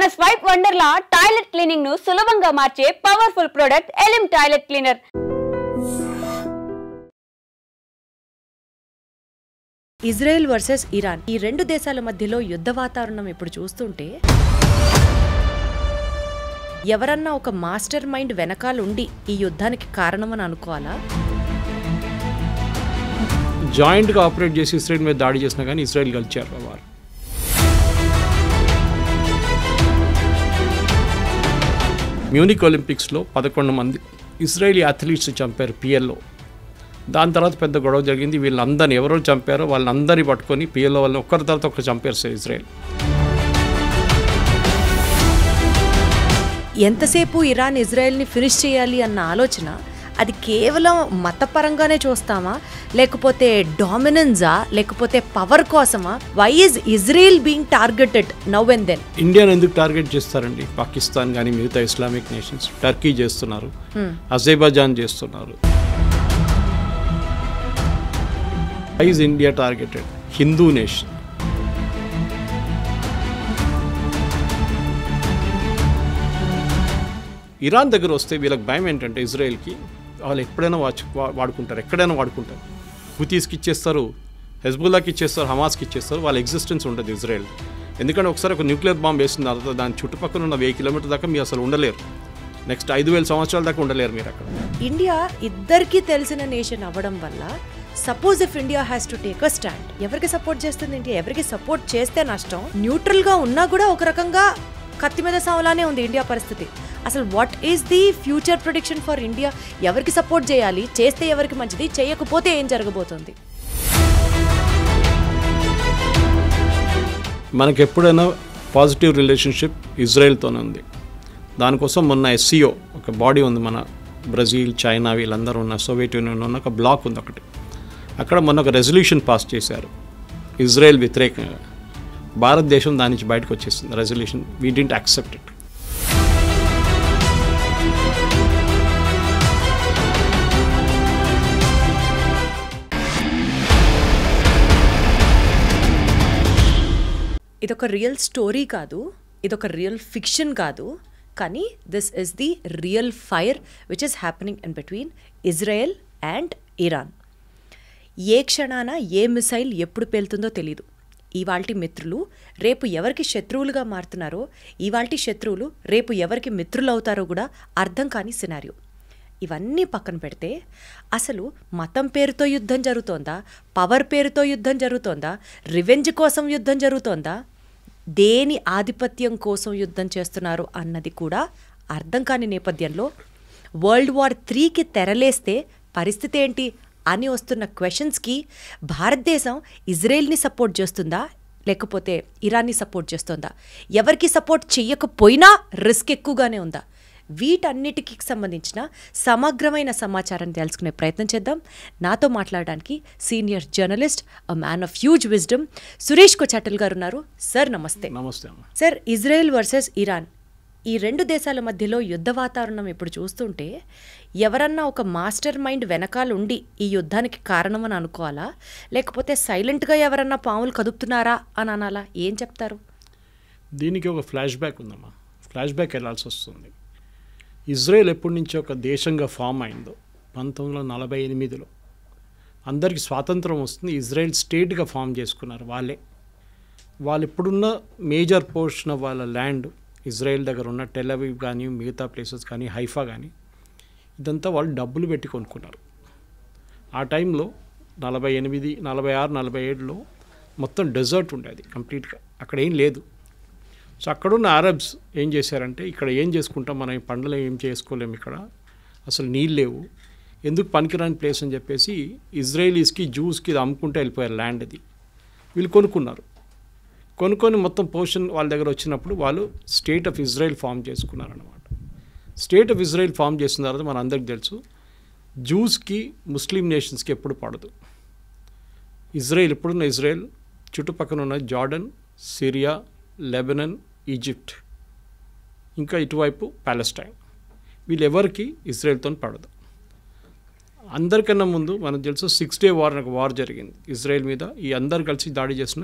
మన swipe Wonderla toilet cleaning ను సులభంగా మార్చే powerful product Elim toilet cleaner. Israel versus Iran, ఈ రెండు దేశాల మధ్యలో యుద్ధ వాతావరణం ఇప్పుడు చూస్తుంటే ఎవరన్నా ఒక మాస్టర్ మైండ్ వెనకాల ఉండి ఈ యుద్ధానికి కారణమని అనుకోవాలా? జాయింట్గా ఆపరేట్ చేసి ఇజ్రాయెల్ మీద దాడి చేసినా కానీ ఇజ్రాయెల్ గెలిచారు. వారు మ్యూనిక్ ఒలింపిక్స్లో 11 మంది ఇజ్రాయెలీ అథ్లీట్స్ చంపారు పిఎల్లో. దాని తర్వాత పెద్ద గొడవ జరిగింది. వీళ్ళందరినీ ఎవరో చంపారో వాళ్ళందరినీ పట్టుకొని పిఎల్లో వాళ్ళని ఒక్కరి తర్వాత ఒకరు చంపారు సార్ ఇజ్రాయెల్. ఎంతసేపు ఇరాన్ ఇజ్రాయెల్ని ఫినిష్ చేయాలి అన్న ఆలోచన అది కేవలం మతపరంగానే చూస్తామా, లేకపోతే డామినెన్సా, లేకపోతే పవర్ కోసమా? Why is Israel being targeted now and then? ఇండియాను ఎందుకు టార్గెట్ చేస్తారండి? పాకిస్తాన్ కానీ మిగతా ఇస్లామిక్ నేషన్స్, టర్కీ చేస్తున్నారు, అజర్బైజాన్ చేస్తున్నారు. Why is India targeted? Hindu nation. Iran దగ్గర వస్తే వీళ్ళకి భయం ఏంటంటే ఇజ్రాయెల్కి వాళ్ళు ఎప్పుడైనా వాడుకుంటారు, ఎక్కడైనా వాడుకుంటారు. హుతీస్కి ఇచ్చేస్తారు, హెజ్బుల్లాకి ఇచ్చేస్తారు, హమాస్కి ఇచ్చేస్తారు. వాళ్ళ ఎగ్జిస్టెన్స్ ఉంటుంది ఇజ్రాయెల్. ఎందుకంటే ఒకసారి ఒక న్యూక్లియర్ బాంబ్ వేసిన తర్వాత దాని చుట్టుపక్కల ఉన్న 1000 కిలోమీటర్ దాకా మీరు అసలు ఉండలేరు. నెక్స్ట్ 5000 సంవత్సరాల దాకా ఉండలేరు మీరు అక్కడ. ఇండియా ఇద్దరికీ తెలిసిన నేషన్ అవ్వడం వల్ల suppose if India has to take a stand, ఎవరికి సపోర్ట్ చేస్తుంది ఇండియా? ఎవరికి సపోర్ట్ చేస్తే నష్టం? న్యూట్రల్గా ఉన్నా కూడా ఒక రకంగా కత్తి మీద సావలానే ఉంది ఇండియా పరిస్థితి. అసలు what is the future prediction for India? ఎవరికి సపోర్ట్ చేయాలి? చేస్తే ఎవరికి మంచిది? చేయకపోతే ఏం జరగబోతుంది? మనకు ఎప్పుడైనా పాజిటివ్ రిలేషన్షిప్ ఇజ్రాయెల్తోనే ఉంది. దానికోసం మొన్న SCO ఒక బాడీ ఉంది, మన బ్రెజిల్, చైనా వీళ్ళందరూ ఉన్న సోవియట్ యూనియన్ ఉన్న ఒక బ్లాక్ ఉంది ఒకటి. అక్కడ మొన్న ఒక రెజల్యూషన్ పాస్ చేశారు ఇజ్రాయెల్ వ్యతిరేకంగా. భారతదేశం దాని నుంచి బయటకు వచ్చేసింది resolution. We didn't accept it. ఇదొక రియల్ స్టోరీ కాదు, ఇదొక రియల్ ఫిక్షన్ కాదు, కానీ this is the real fire which is happening in between Israel and Iran. ఏ క్షణాన ఏ మిసైల్ ఎప్పుడు పేలుతుందో తెలీదు. ఇవాల్టి మిత్రులు రేపు ఎవరికి శత్రువులుగా మారుతున్నారో, ఇవాల్టి శత్రువులు రేపు ఎవరికి మిత్రులు అవుతారో కూడా అర్థం కాని సినారియో. ఇవన్నీ పక్కన పెడితే అసలు మతం పేరుతో యుద్ధం జరుగుతోందా, పవర్ పేరుతో యుద్ధం జరుగుతోందా, రివెంజ్ కోసం యుద్ధం జరుగుతోందా, దేని ఆధిపత్యం కోసం యుద్ధం చేస్తున్నారు అన్నది కూడా అర్థం కాని నేపథ్యంలో World War IIIకి తెరలేస్తే పరిస్థితి ఏంటి అని వస్తున్న క్వశ్చన్స్కి భారతదేశం ఇజ్రాయెల్ని సపోర్ట్ చేస్తుందా, లేకపోతే ఇరాన్ని సపోర్ట్ చేస్తుందా? ఎవరికి సపోర్ట్ చెయ్యకపోయినా రిస్క్ ఎక్కువగానే ఉందా? వీటన్నిటికి సంబంధించిన సమగ్రమైన సమాచారాన్ని తెలుసుకునే ప్రయత్నం చేద్దాం. నాతో మాట్లాడడానికి senior journalist, a man of huge wisdom, Suresh Kochatal గారు ఉన్నారు. సార్ నమస్తే. నమస్తే. సార్, ఇజ్రాయెల్ వర్సెస్ ఇరాన్, ఈ రెండు దేశాల మధ్యలో యుద్ధ వాతావరణం ఇప్పుడు చూస్తుంటే ఎవరన్నా ఒక మాస్టర్ మైండ్ వెనకాల ఉండి ఈ యుద్ధానికి కారణమని అనుకోవాలా, లేకపోతే సైలెంట్గా ఎవరన్నా పాములు కదుపుతున్నారా అని అనాలా? ఏం చెప్తారు? దీనికి ఒక ఫ్లాష్ బ్యాక్ ఉందమ్మా. ఫ్లాష్ బ్యాక్ వెళ్ళాల్సి వస్తుంది. ఇజ్రాయెల్ ఎప్పటి నుంచి ఒక దేశంగా ఫామ్ అయిందో 1948లో అందరికీ స్వాతంత్రం వస్తుంది. ఇజ్రాయెల్ స్టేట్గా ఫామ్ చేసుకున్నారు వాళ్ళు ఇప్పుడున్న మేజర్ పోర్షన్ ఆఫ్ వాళ్ళ ల్యాండ్ ఇజ్రాయెల్ దగ్గర ఉన్న టెల్ అవీవ్ కానీ మిగతా ప్లేసెస్ కానీ హైఫా కానీ ఇదంతా వాళ్ళు డబ్బులు పెట్టి కొనుక్కున్నారు. ఆ టైంలో 48, 46, 47లో మొత్తం డెజర్ట్ ఉండేది కంప్లీట్గా. అక్కడ ఏం లేదు. సో అక్కడున్న అరబ్స్ ఏం చేశారంటే, ఇక్కడ ఏం చేసుకుంటాం మనం, ఈ పంటలు ఏం చేసుకోలేము, ఇక్కడ అసలు నీళ్ళు లేవు, ఎందుకు పనికిరాని ప్లేస్ అని చెప్పేసి ఇజ్రాయలీస్కి, జూస్కి ఇది అమ్ముకుంటే వెళ్ళిపోయారు ల్యాండ్. అది వీళ్ళు కొనుక్కొని మొత్తం పోర్షన్ వాళ్ళ దగ్గర వచ్చినప్పుడు వాళ్ళు స్టేట్ ఆఫ్ ఇజ్రాయెల్ ఫామ్ చేసుకున్నారన్నమాట. స్టేట్ ఆఫ్ ఇజ్రాయెల్ ఫామ్ చేసిన తర్వాత మన అందరికి తెలుసు జూస్కి ముస్లిం నేషన్స్కి ఎప్పుడు పడదు. ఇప్పుడున్న ఇజ్రాయెల్ చుట్టుపక్కల ఉన్న జార్డన్, సిరియా, లెబనన్, ఈజిప్ట్, ఇంకా ఇటువైపు ప్యాలెస్టైన్, వీళ్ళెవరికి ఇజ్రాయెల్తో పడదు. అందరికన్నా ముందు మనకు తెలుసు 6 Day వార్ అని ఒక వార్ జరిగింది ఇజ్రాయెల్ మీద. ఈ అందరు కలిసి దాడి చేసిన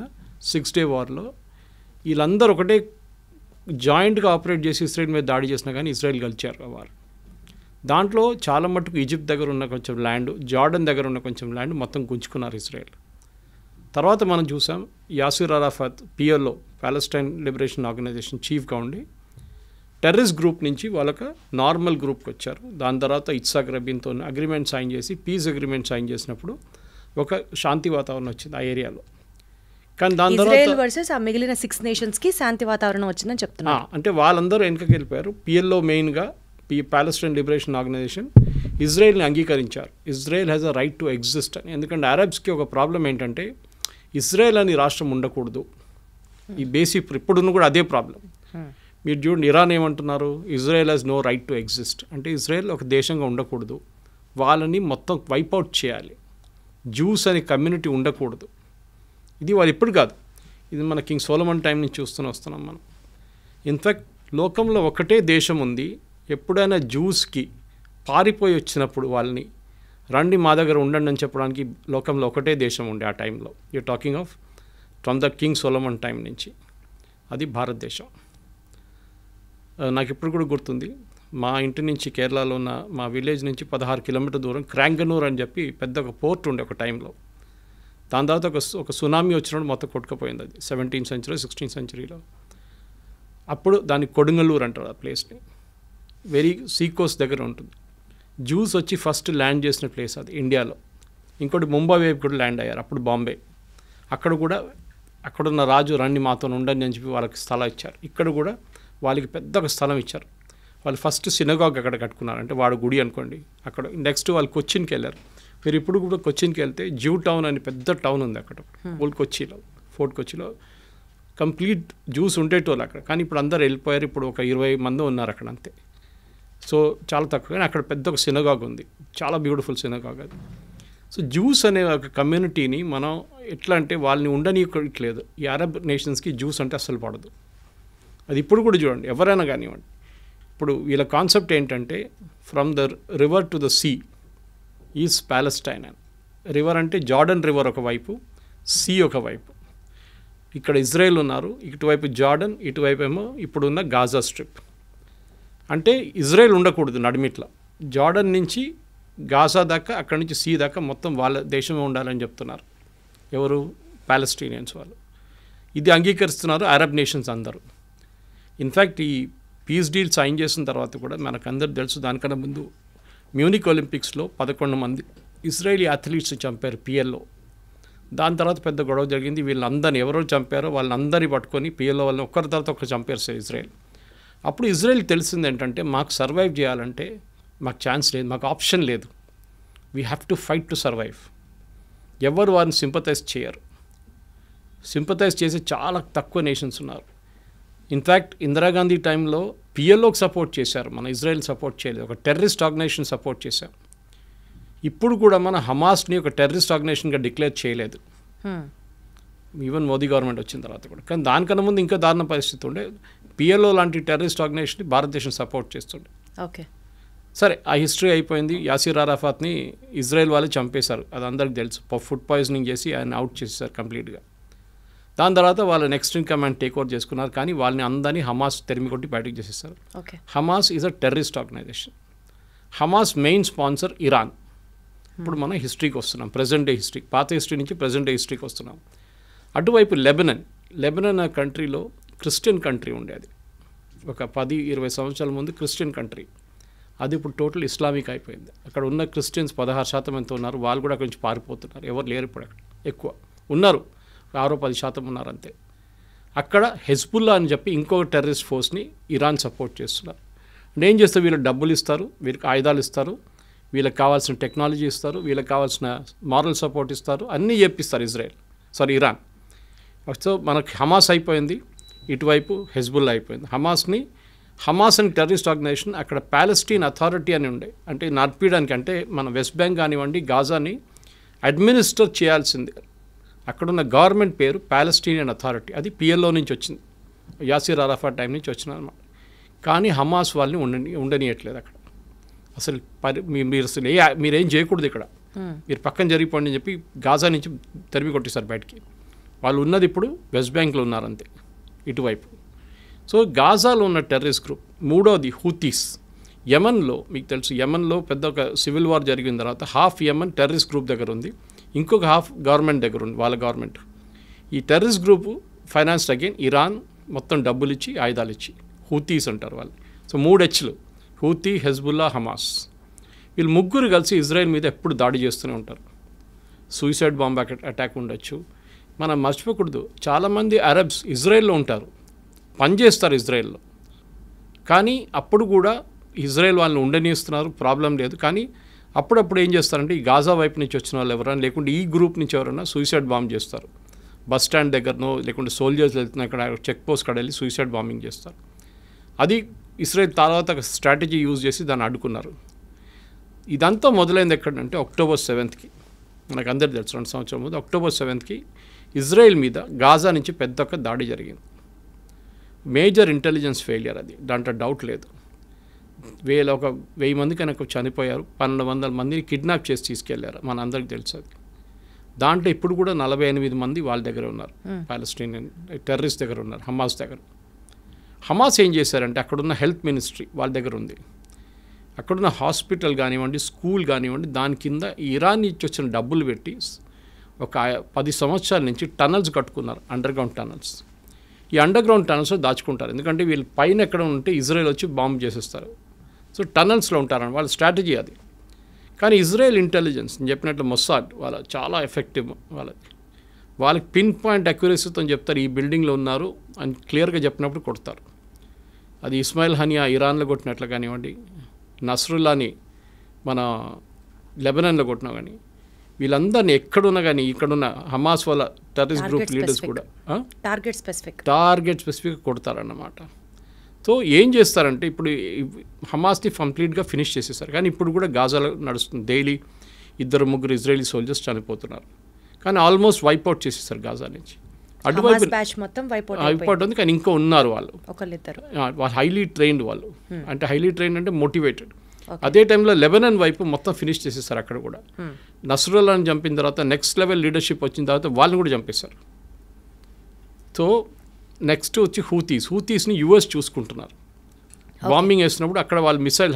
6 Day వార్లో వీళ్ళందరూ ఒకటే జాయింట్గా ఆపరేట్ చేసి ఇజ్రాయెల్ మీద దాడి చేసినా కానీ ఇజ్రాయెల్ గెలిచారు వారు. దాంట్లో చాలా మటుకు ఈజిప్ట్ దగ్గర ఉన్న కొంచెం ల్యాండ్, జార్డన్ దగ్గర ఉన్న కొంచెం ల్యాండ్ మొత్తం గుంజుకున్నారు ఇజ్రాయెల్. తర్వాత మనం చూసాం Yasser Arafat PLO, Palestine Liberation Organization చీఫ్గా ఉండి టెర్రరిస్ట్ గ్రూప్ నుంచి వాళ్ళకి నార్మల్ గ్రూప్కి వచ్చారు. దాని తర్వాత ఇత్సాక్ రబీన్తో అగ్రిమెంట్ సైన్ చేసి పీస్ అగ్రిమెంట్ సైన్ చేసినప్పుడు ఒక శాంతి వాతావరణం వచ్చింది ఆ ఏరియాలో. కానీ దాని ఇజ్రాయెల్ వర్సెస్ ఆ మిగిలిన 6 నేషన్స్కి శాంతి వాతావరణం వచ్చిందని చెప్తున్నారు. అంటే వాళ్ళందరూ వెనకకి వెళ్ళిపోయారు. పిఎల్ఓ మెయిన్గా ప్యాలెస్టైన్ లిబరేషన్ ఆర్గనైజేషన్ ఇజ్రాయెల్ని అంగీకరించారు. Israel has a right to exist అని. ఎందుకంటే అరబ్స్కి ఒక ప్రాబ్లం ఏంటంటే ఇజ్రాయెల్ అని రాష్ట్రం ఉండకూడదు. ఈ బేసిక్ ఇప్పుడున్న కూడా అదే ప్రాబ్లం. మీరు చూడండి, ఇరాన్ ఏమంటున్నారు, Israel has no right to exist. అంటే ఇజ్రాయెల్ ఒక దేశంగా ఉండకూడదు, వాళ్ళని మొత్తం వైపౌట్ చేయాలి, జ్యూస్ అనే కమ్యూనిటీ ఉండకూడదు. ఇది వాళ్ళు ఇప్పుడు కాదు, ఇది మన కింగ్ సోలమన్ టైం నుంచి వస్తున్నాం మనం. ఇన్ఫ్యాక్ట్ లోకంలో ఒకటే దేశం ఉంది, ఎప్పుడైనా జ్యూస్కి పారిపోయి వచ్చినప్పుడు వాళ్ళని రండి మా దగ్గర ఉండండి అని చెప్పడానికి లోకంలో ఒకటే దేశం ఉండే ఆ టైంలో. You talking of from the king Solomon time నుంచి, అది భారతదేశం. నాకు ఇప్పుడు కూడా గుర్తుంది, మా ఇంటి నుంచి కేరళలో ఉన్న మా విలేజ్ నుంచి 16 కిలోమీటర్ దూరం క్రాంగనూర్ అని చెప్పి పెద్ద ఒక పోర్ట్ ఉండే ఒక టైంలో. దాని తర్వాత ఒక సునామీ వచ్చినప్పుడు మొత్తం కొట్టుకుపోయింది. అది 17th century 16th centuryలో. అప్పుడు దాన్ని కొడుంగలూరు అంటారు ఆ ప్లేస్ని. వెరీ సీకోస్ట్ దగ్గర ఉంటుంది. జ్యూస్ వచ్చి ఫస్ట్ ల్యాండ్ చేసిన ప్లేస్ అది ఇండియాలో. ఇంకోటి ముంబై వైపు కూడా ల్యాండ్ అయ్యారు, అప్పుడు బాంబే. అక్కడ కూడా అక్కడున్న రాజు రండి మాతో ఉండండి అని చెప్పి వాళ్ళకి స్థలం ఇచ్చారు. ఇక్కడ కూడా వాళ్ళకి పెద్ద ఒక స్థలం ఇచ్చారు. వాళ్ళు ఫస్ట్ సినగాగ్ అక్కడ కట్టుకున్నారు, అంటే వాడు గుడి అనుకోండి. అక్కడ నెక్స్ట్ వాళ్ళు కొచ్చిన్కి వెళ్ళారు. మీరు ఇప్పుడు కూడా కొచ్చిన్కి వెళ్తే జ్యూ టౌన్ అని పెద్ద టౌన్ ఉంది అక్కడ ఓల్డ్ కొచ్చిలో, ఫోర్ట్ కొచ్చిలో. కంప్లీట్ జ్యూస్ ఉండేటోళ్ళు అక్కడ, కానీ ఇప్పుడు అందరు వెళ్ళిపోయారు. ఇప్పుడు ఒక 20 మంది ఉన్నారు అక్కడ అంతే. సో చాలా తక్కువ, కానీ అక్కడ పెద్ద ఒక సినగాగ్ ఉంది, చాలా బ్యూటిఫుల్ సినగాగ్ అది. సో జ్యూస్ అనే ఒక కమ్యూనిటీని మనం ఎట్లా అంటే వాళ్ళని ఉండనీయట్లేదు. ఈ అరబ్ నేషన్స్కి జ్యూస్ అంటే అస్సలు పడదు. అది ఇప్పుడు కూడా చూడండి, ఎవరైనా కానివ్వండి. ఇప్పుడు వీళ్ళ కాన్సెప్ట్ ఏంటంటే from the river to the sea is Palestine అని. రివర్ అంటే జార్డన్ రివర్ ఒకవైపు, సీ ఒకవైపు. ఇక్కడ ఇజ్రాయెల్ ఉన్నారు, ఇటువైపు జార్డన్, ఇటువైపు ఏమో ఇప్పుడున్న గాజా స్ట్రిప్. అంటే ఇజ్రాయెల్ ఉండకూడదు నడిమిట్లా, జార్డన్ నుంచి గాజా దాకా, అక్కడి నుంచి సీ దాకా మొత్తం వాళ్ళ దేశమే ఉండాలని చెప్తున్నారు. ఎవరు? ప్యాలెస్టీనియన్స్ వాళ్ళు. ఇది అంగీకరిస్తున్నారు అరబ్ నేషన్స్ అందరూ. ఇన్ఫ్యాక్ట్ ఈ పీస్ డీల్ సైన్ చేసిన తర్వాత కూడా మనకు అందరు తెలుసు, దానికన్నా ముందు మ్యూనిక్ ఒలింపిక్స్లో 11 మంది ఇజ్రాయేలీ అథ్లీట్స్ చంపారు పిఎల్ఓ. దాని తర్వాత పెద్ద గొడవ జరిగింది. వీళ్ళందరినీ ఎవరో చంపారో వాళ్ళందరినీ పట్టుకొని పిఎల్ఓ వాళ్ళని ఒక్కరి తర్వాత ఒకరు చంపారు సార్ ఇజ్రాయెల్. అప్పుడు ఇజ్రాయెల్ తెలిసింది ఏంటంటే మాకు సర్వైవ్ చేయాలంటే మాకు ఛాన్స్ లేదు, మాకు ఆప్షన్ లేదు. We have to fight to survive. ఎవరు వారిని సింపథైజ్ చేయరు. సింపథైజ్ చేసే చాలా తక్కువ నేషన్స్ ఉన్నారు. ఇన్ఫ్యాక్ట్ ఇందిరాగాంధీ టైంలో పిఎల్ఓకి సపోర్ట్ చేశారు, మన ఇజ్రాయెల్ సపోర్ట్ చేయలేదు. ఒక టెర్రరిస్ట్ ఆర్గనైజేషన్ సపోర్ట్ చేశాం. ఇప్పుడు కూడా మన హమాస్ని ఒక టెర్రరిస్ట్ ఆర్గనైజేషన్గా డిక్లేర్ చేయలేదు, ఈవెన్ మోదీ గవర్నమెంట్ వచ్చిన తర్వాత కూడా. కానీ దానికన్నా ముందు ఇంకా దారుణ పరిస్థితి ఉండే. పిఎల్ఓ లాంటి టెర్రరిస్ట్ ఆర్గనైజేషన్ని భారతదేశం సపోర్ట్ చేస్తుండే. ఓకే, సరే ఆ హిస్టరీ అయిపోయింది. యాసిర్ అరాఫాత్ని ఇజ్రాయెల్ వాళ్ళు చంపేశారు, అది అందరికి తెలుసు. ఫుడ్ పాయిజనింగ్ చేసి ఆయన అవుట్ చేసేసారు కంప్లీట్గా. దాని తర్వాత వాళ్ళు next in command take over చేసుకున్నారు, కానీ వాళ్ళని అందరినీ హమాస్ తెరిమి కొట్టి బయటకు చేసేస్తారు. Hamas is a terrorist organization. Hamas main sponsor Iran. ఇప్పుడు మనం హిస్టరీకి వస్తున్నాం, ప్రజెంట్ డే హిస్టరీ, పాత హిస్టరీ నుంచి ప్రజెంట్ డే హిస్టరీకి వస్తున్నాం. అటువైపు లెబనన్ ఆ కంట్రీలో క్రిస్టియన్ కంట్రీ ఉండేది. ఒక 10-20 సంవత్సరాల ముందు క్రిస్టియన్ కంట్రీ, అది ఇప్పుడు టోటల్ ఇస్లామిక్ అయిపోయింది. అక్కడ ఉన్న క్రిస్టియన్స్ 16% ఎంత ఉన్నారు, వాళ్ళు కూడా అక్కడి నుంచి పారిపోతున్నారు. ఎవరు లేరు ఇప్పుడు అక్కడ, ఎక్కువ ఉన్నారు 6-10% ఉన్నారు అంతే. అక్కడ హెజ్బుల్లా అని చెప్పి ఇంకొక టెర్రరిస్ట్ ఫోర్స్ని ఇరాన్ సపోర్ట్ చేస్తున్నారు. అంటే ఏం చేస్తారు, వీళ్ళకి డబ్బులు ఇస్తారు, వీళ్ళకి ఆయుధాలు ఇస్తారు, వీళ్ళకి కావాల్సిన టెక్నాలజీ ఇస్తారు, వీళ్ళకి కావాల్సిన మారల్ సపోర్ట్ ఇస్తారు, అన్నీ చెప్పిస్తారు ఇరాన్. సో మనకి హమాస్ అయిపోయింది, ఇటువైపు హెజ్బుల్లా అయిపోయింది. హమాస్ అని టెర్రరిస్ట్ ఆర్గనైజేషన్ అక్కడ ప్యాలెస్టీన్ అథారిటీ అని ఉండే, అంటే నడిపించడానికి, అంటే మన వెస్ట్ బ్యాంక్ కానివ్వండి గాజాని అడ్మినిస్టర్ చేయాల్సింది. అక్కడున్న గవర్నమెంట్ పేరు ప్యాలెస్టీనియన్ అథారిటీ, అది పిఎల్ఓ నుంచి వచ్చింది, యాసిర్ అరాఫాత్ టైం నుంచి వచ్చింది అనమాట. కానీ హమాస్ వాళ్ళని ఉండనియట్లేదు అక్కడ అసలు. మీరు అసలు మీరేం చేయకూడదు ఇక్కడ, మీరు పక్కన జరిగిపోండి అని చెప్పి గాజా నుంచి తరిమి కొట్టేశారు బయటికి. వాళ్ళు ఉన్నది ఇప్పుడు వెస్ట్ బ్యాంక్లో ఉన్నారంతే ఇటువైపు. సో గాజాలో ఉన్న టెర్రరిస్ట్ గ్రూప్. మూడోది హూతీస్. యమన్లో మీకు తెలుసు, యమన్లో పెద్ద ఒక సివిల్ వార్ జరిగిన తర్వాత హాఫ్ యమన్ టెర్రరిస్ట్ గ్రూప్ దగ్గర ఉంది, ఇంకొక హాఫ్ గవర్నమెంట్ దగ్గర ఉంది, వాళ్ళ గవర్నమెంట్. ఈ terrorist group financed again Iran, మొత్తం డబ్బులు ఇచ్చి ఆయుధాలు ఇచ్చి. హూతీస్ అంటారు వాళ్ళు. సో 3 Hలు, హూతీ, హెజ్బుల్లా, హమాస్. వీళ్ళు ముగ్గురు కలిసి ఇజ్రాయెల్ మీద ఎప్పుడు దాడి చేస్తూనే ఉంటారు. సూసైడ్ బాంబ్ అటాక్ ఉండొచ్చు. మనం మర్చిపోకూడదు, చాలామంది అరబ్స్ ఇజ్రాయెల్లో ఉంటారు, పనిచేస్తారు ఇజ్రాయెల్లో, కానీ అప్పుడు కూడా ఇజ్రాయెల్ వాళ్ళని ఉండనిస్తున్నారు, ప్రాబ్లం లేదు. కానీ అప్పుడప్పుడు ఏం చేస్తారంటే ఈ గాజా వైపు నుంచి వచ్చిన వాళ్ళు ఎవరైనా, లేకుంటే ఈ గ్రూప్ నుంచి ఎవరైనా సూసైడ్ బాంబ్ చేస్తారు. బస్ స్టాండ్ దగ్గరనో లేకుంటే సోల్జర్స్ వెళ్తున్న ఇక్కడ చెక్ పోస్ట్ కాడ వెళ్ళి సూసైడ్ బాంబింగ్ చేస్తారు. అది ఇజ్రాయెల్ తర్వాత స్ట్రాటజీ యూజ్ చేసి దాన్ని అడ్డుకున్నారు. ఇదంతా మొదలైంది ఎక్కడంటే October 7th. మనకు అందరికీ తెలుసు, 2 సంవత్సరాల ముందు October 7th ఇజ్రాయెల్ మీద గాజా నుంచి పెద్ద ఒక దాడి జరిగింది. మేజర్ ఇంటెలిజెన్స్ ఫెయిలియర్ అది, దాంట్లో డౌట్ లేదు. 1000 మంది కనుక చనిపోయారు, 1200 మందిని కిడ్నాప్ చేసి తీసుకెళ్లారు, మన అందరికీ తెలుసు అది. దాంట్లో ఇప్పుడు కూడా 48 మంది వాళ్ళ దగ్గర ఉన్నారు, పాలస్టీనియన్ టెర్రరిస్ట్ దగ్గర ఉన్నారు, హమాస్ దగ్గర. హమాస్ ఏం చేశారంటే అక్కడున్న హెల్త్ మినిస్ట్రీ వాళ్ళ దగ్గర ఉంది, అక్కడున్న హాస్పిటల్ కానివ్వండి, స్కూల్ కానివ్వండి, దాని కింద ఇరాన్ నుంచి వచ్చిన డబ్బులు పెట్టి ఒక 10 సంవత్సరాల నుంచి టనల్స్ కట్టుకున్నారు, అండర్గ్రౌండ్ టనల్స్. ఈ అండర్గ్రౌండ్ టనల్స్లో దాచుకుంటారు, ఎందుకంటే వీళ్ళు పైన ఎక్కడ ఉంటే ఇజ్రాయెల్ వచ్చి బాంబు చేసేస్తారు. సో టనల్స్లో ఉంటారని వాళ్ళ స్ట్రాటజీ అది. కానీ ఇజ్రాయెల్ ఇంటెలిజెన్స్ నేను చెప్పినట్లు మొస్సాడ్ వాళ్ళ చాలా ఎఫెక్టివ్, వాళ్ళకి పిన్ పాయింట్ అక్యురసీతో చెప్తారు ఈ బిల్డింగ్లో ఉన్నారు అని క్లియర్గా చెప్పినప్పుడు కొడతారు. అది ఇస్మాయిల్ హనియా ఇరాన్లో కొట్టినట్లు కానివ్వండి, నస్రుల్లాని మన లెబనాన్లో కొట్టినా కానీ, వీళ్ళందరినీ ఎక్కడున్నా కానీ ఇక్కడున్న హమాస్ వాళ్ళ టెర్రరిస్ట్ గ్రూప్ లీడర్స్ కూడా టార్గెట్ స్పెసిఫిక్గా కొడతారన్నమాట. సో ఏం చేస్తారంటే ఇప్పుడు హమాస్ని కంప్లీట్గా ఫినిష్ చేసేసారు, కానీ ఇప్పుడు కూడా గాజాలో నడుస్తుంది. డైలీ 2-3 ఇజ్రాయలీ సోల్జర్స్ చనిపోతున్నారు, కానీ ఆల్మోస్ట్ వైప్అవుట్ చేసేసారు గాజా నుంచి. అటువైపు వైప్అవుట్ ఉంది, కానీ ఇంకా ఉన్నారు వాళ్ళు హైలీ ట్రైన్డ్ వాళ్ళు. అంటే హైలీ ట్రైన్డ్ అంటే మోటివేటెడ్. అదే టైంలో లెబనాన్ వైపు మొత్తం ఫినిష్ చేసేసారు అక్కడ కూడా. నస్రుల్లాని చంపిన తర్వాత నెక్స్ట్ లెవెల్ లీడర్షిప్ వచ్చిన తర్వాత వాళ్ళని కూడా చంపేశారు. సో నెక్స్ట్ వచ్చి హూతీస్ని US చూసుకుంటున్నారు. బాంబింగ్ వేసినప్పుడు అక్కడ వాళ్ళు మిసైల్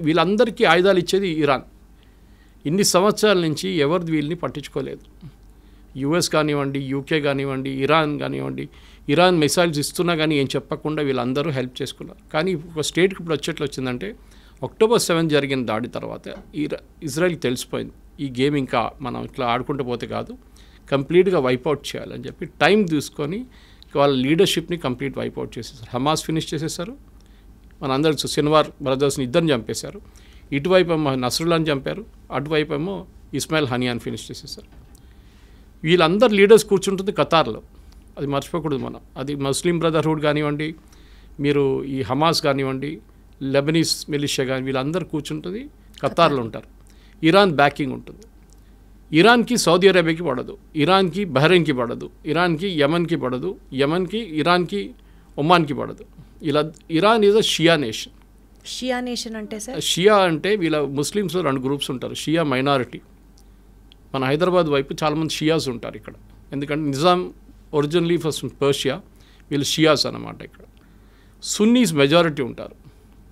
వీళ్ళందరికీ ఆయుధాలు ఇచ్చేది ఇరాన్. ఇన్ని సంవత్సరాల నుంచి ఎవరు వీళ్ళని పట్టించుకోలేదు. US కానివ్వండి, UK కానివ్వండి, ఇరాన్ కానివ్వండి, ఇరాన్ మిసైల్స్ ఇస్తున్నా కానీ ఏం చెప్పకుండా వీళ్ళందరూ హెల్ప్ చేసుకున్నారు. కానీ ఒక స్టేట్కి ఇప్పుడు వచ్చేట్లు వచ్చిందంటే October 7 జరిగిన దాడి తర్వాత ఇజ్రాయెల్కి తెలిసిపోయింది ఈ గేమ్ ఇంకా మనం ఇట్లా ఆడుకుంటూ పోతే కాదు, కంప్లీట్గా వైప్అవుట్ చేయాలని చెప్పి టైం తీసుకొని వాళ్ళ లీడర్షిప్ని కంప్లీట్ వైప్అవుట్ చేసేసారు. హమాస్ ఫినిష్ చేసేసారు, మన అందరికి సిన్వార్ బ్రదర్స్ని ఇద్దరిని చంపేశారు. ఇటువైపు ఏమో నస్రుల్లాని చంపారు, అటువైపు ఏమో ఇస్మాయిల్ హనియాని ఫినిష్ చేసేసారు. వీళ్ళందరు లీడర్స్ కూర్చుంటుంది ఖతార్లో, అది మర్చిపోకూడదు మనం. అది ముస్లిం బ్రదర్హుడ్ కానివ్వండి, మీరు ఈ హమాస్ కానివ్వండి, లెబనీస్ మిలిషియా కానీ వీళ్ళందరూ కూర్చుంటుంది ఖతార్లో ఉంటారు. ఇరాన్ బ్యాకింగ్ ఉంటుంది. ఇరాన్కి సౌదీ అరేబియాకి పడదు, ఇరాన్కి బహ్రెయిన్కి పడదు, ఇరాన్కి యమన్కి పడదు, యమన్కి ఇరాన్కి ఒమాన్కి పడదు. ఇలా Iran is a Shia nation. Shia nation అంటే సార్, షియా అంటే వీళ్ళ ముస్లిమ్స్లో 2 గ్రూప్స్ ఉంటారు. షియా మైనారిటీ, మన హైదరాబాద్ వైపు చాలామంది షియాస్ ఉంటారు ఇక్కడ, ఎందుకంటే నిజాం ఒరిజినలీ ఫస్ట్ పర్షియా, వీళ్ళు షియాస్ అన్నమాట. ఇక్కడ సున్నీస్ మెజారిటీ ఉంటారు,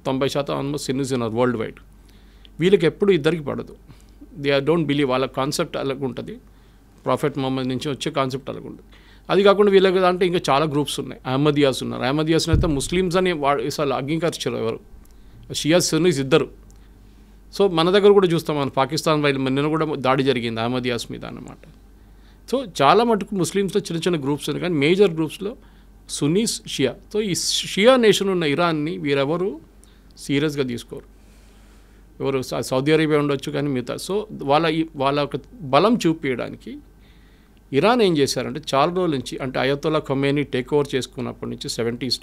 90% ఆల్మోస్ట్ సున్నీస్ ఉన్నారు వరల్డ్ వైడ్. వీళ్ళకి ఎప్పుడు ఇద్దరికి పడదు. దే డోంట్ బిలీవ్, వాళ్ళ కాన్సెప్ట్ అలాగ ఉంటుంది, ప్రాఫెట్ మొహమ్మద్ నుంచి వచ్చే కాన్సెప్ట్ అలాగ ఉంటుంది. అది కాకుండా వీళ్ళకి అంటే ఇంకా చాలా గ్రూప్స్ ఉన్నాయి. అహ్మదియాస్ ఉన్నారు, అహ్మదియాస్ని అయితే ముస్లిమ్స్ అని అసలు అంగీకరించారు ఎవరు, షియాస్ సున్నీస్ ఇద్దరు. సో మన దగ్గర కూడా చూస్తాం, మన పాకిస్తాన్ వైపు నిన్న కూడా దాడి జరిగింది అహ్మదియాస్ మీద అన్నమాట. సో చాలా మటుకు ముస్లిమ్స్లో చిన్న చిన్న గ్రూప్స్ ఉన్నాయి, కానీ మేజర్ గ్రూప్స్లో సున్నీస్, షియా. సో ఈ షియా నేషన్ ఉన్న ఇరాన్ని వీరెవరు సీరియస్గా తీసుకోరు. ఎవరు సౌదీ అరేబియా ఉండొచ్చు కానీ మిగతా. సో వాళ్ళ ఒక బలం చూపించడానికి ఇరాన్ ఏం చేశారంటే చాలా రోజుల నుంచి, అంటే అయతొల్లా ఖొమేనీ టేక్ ఓవర్ చేసుకున్నప్పటి నుంచి 70s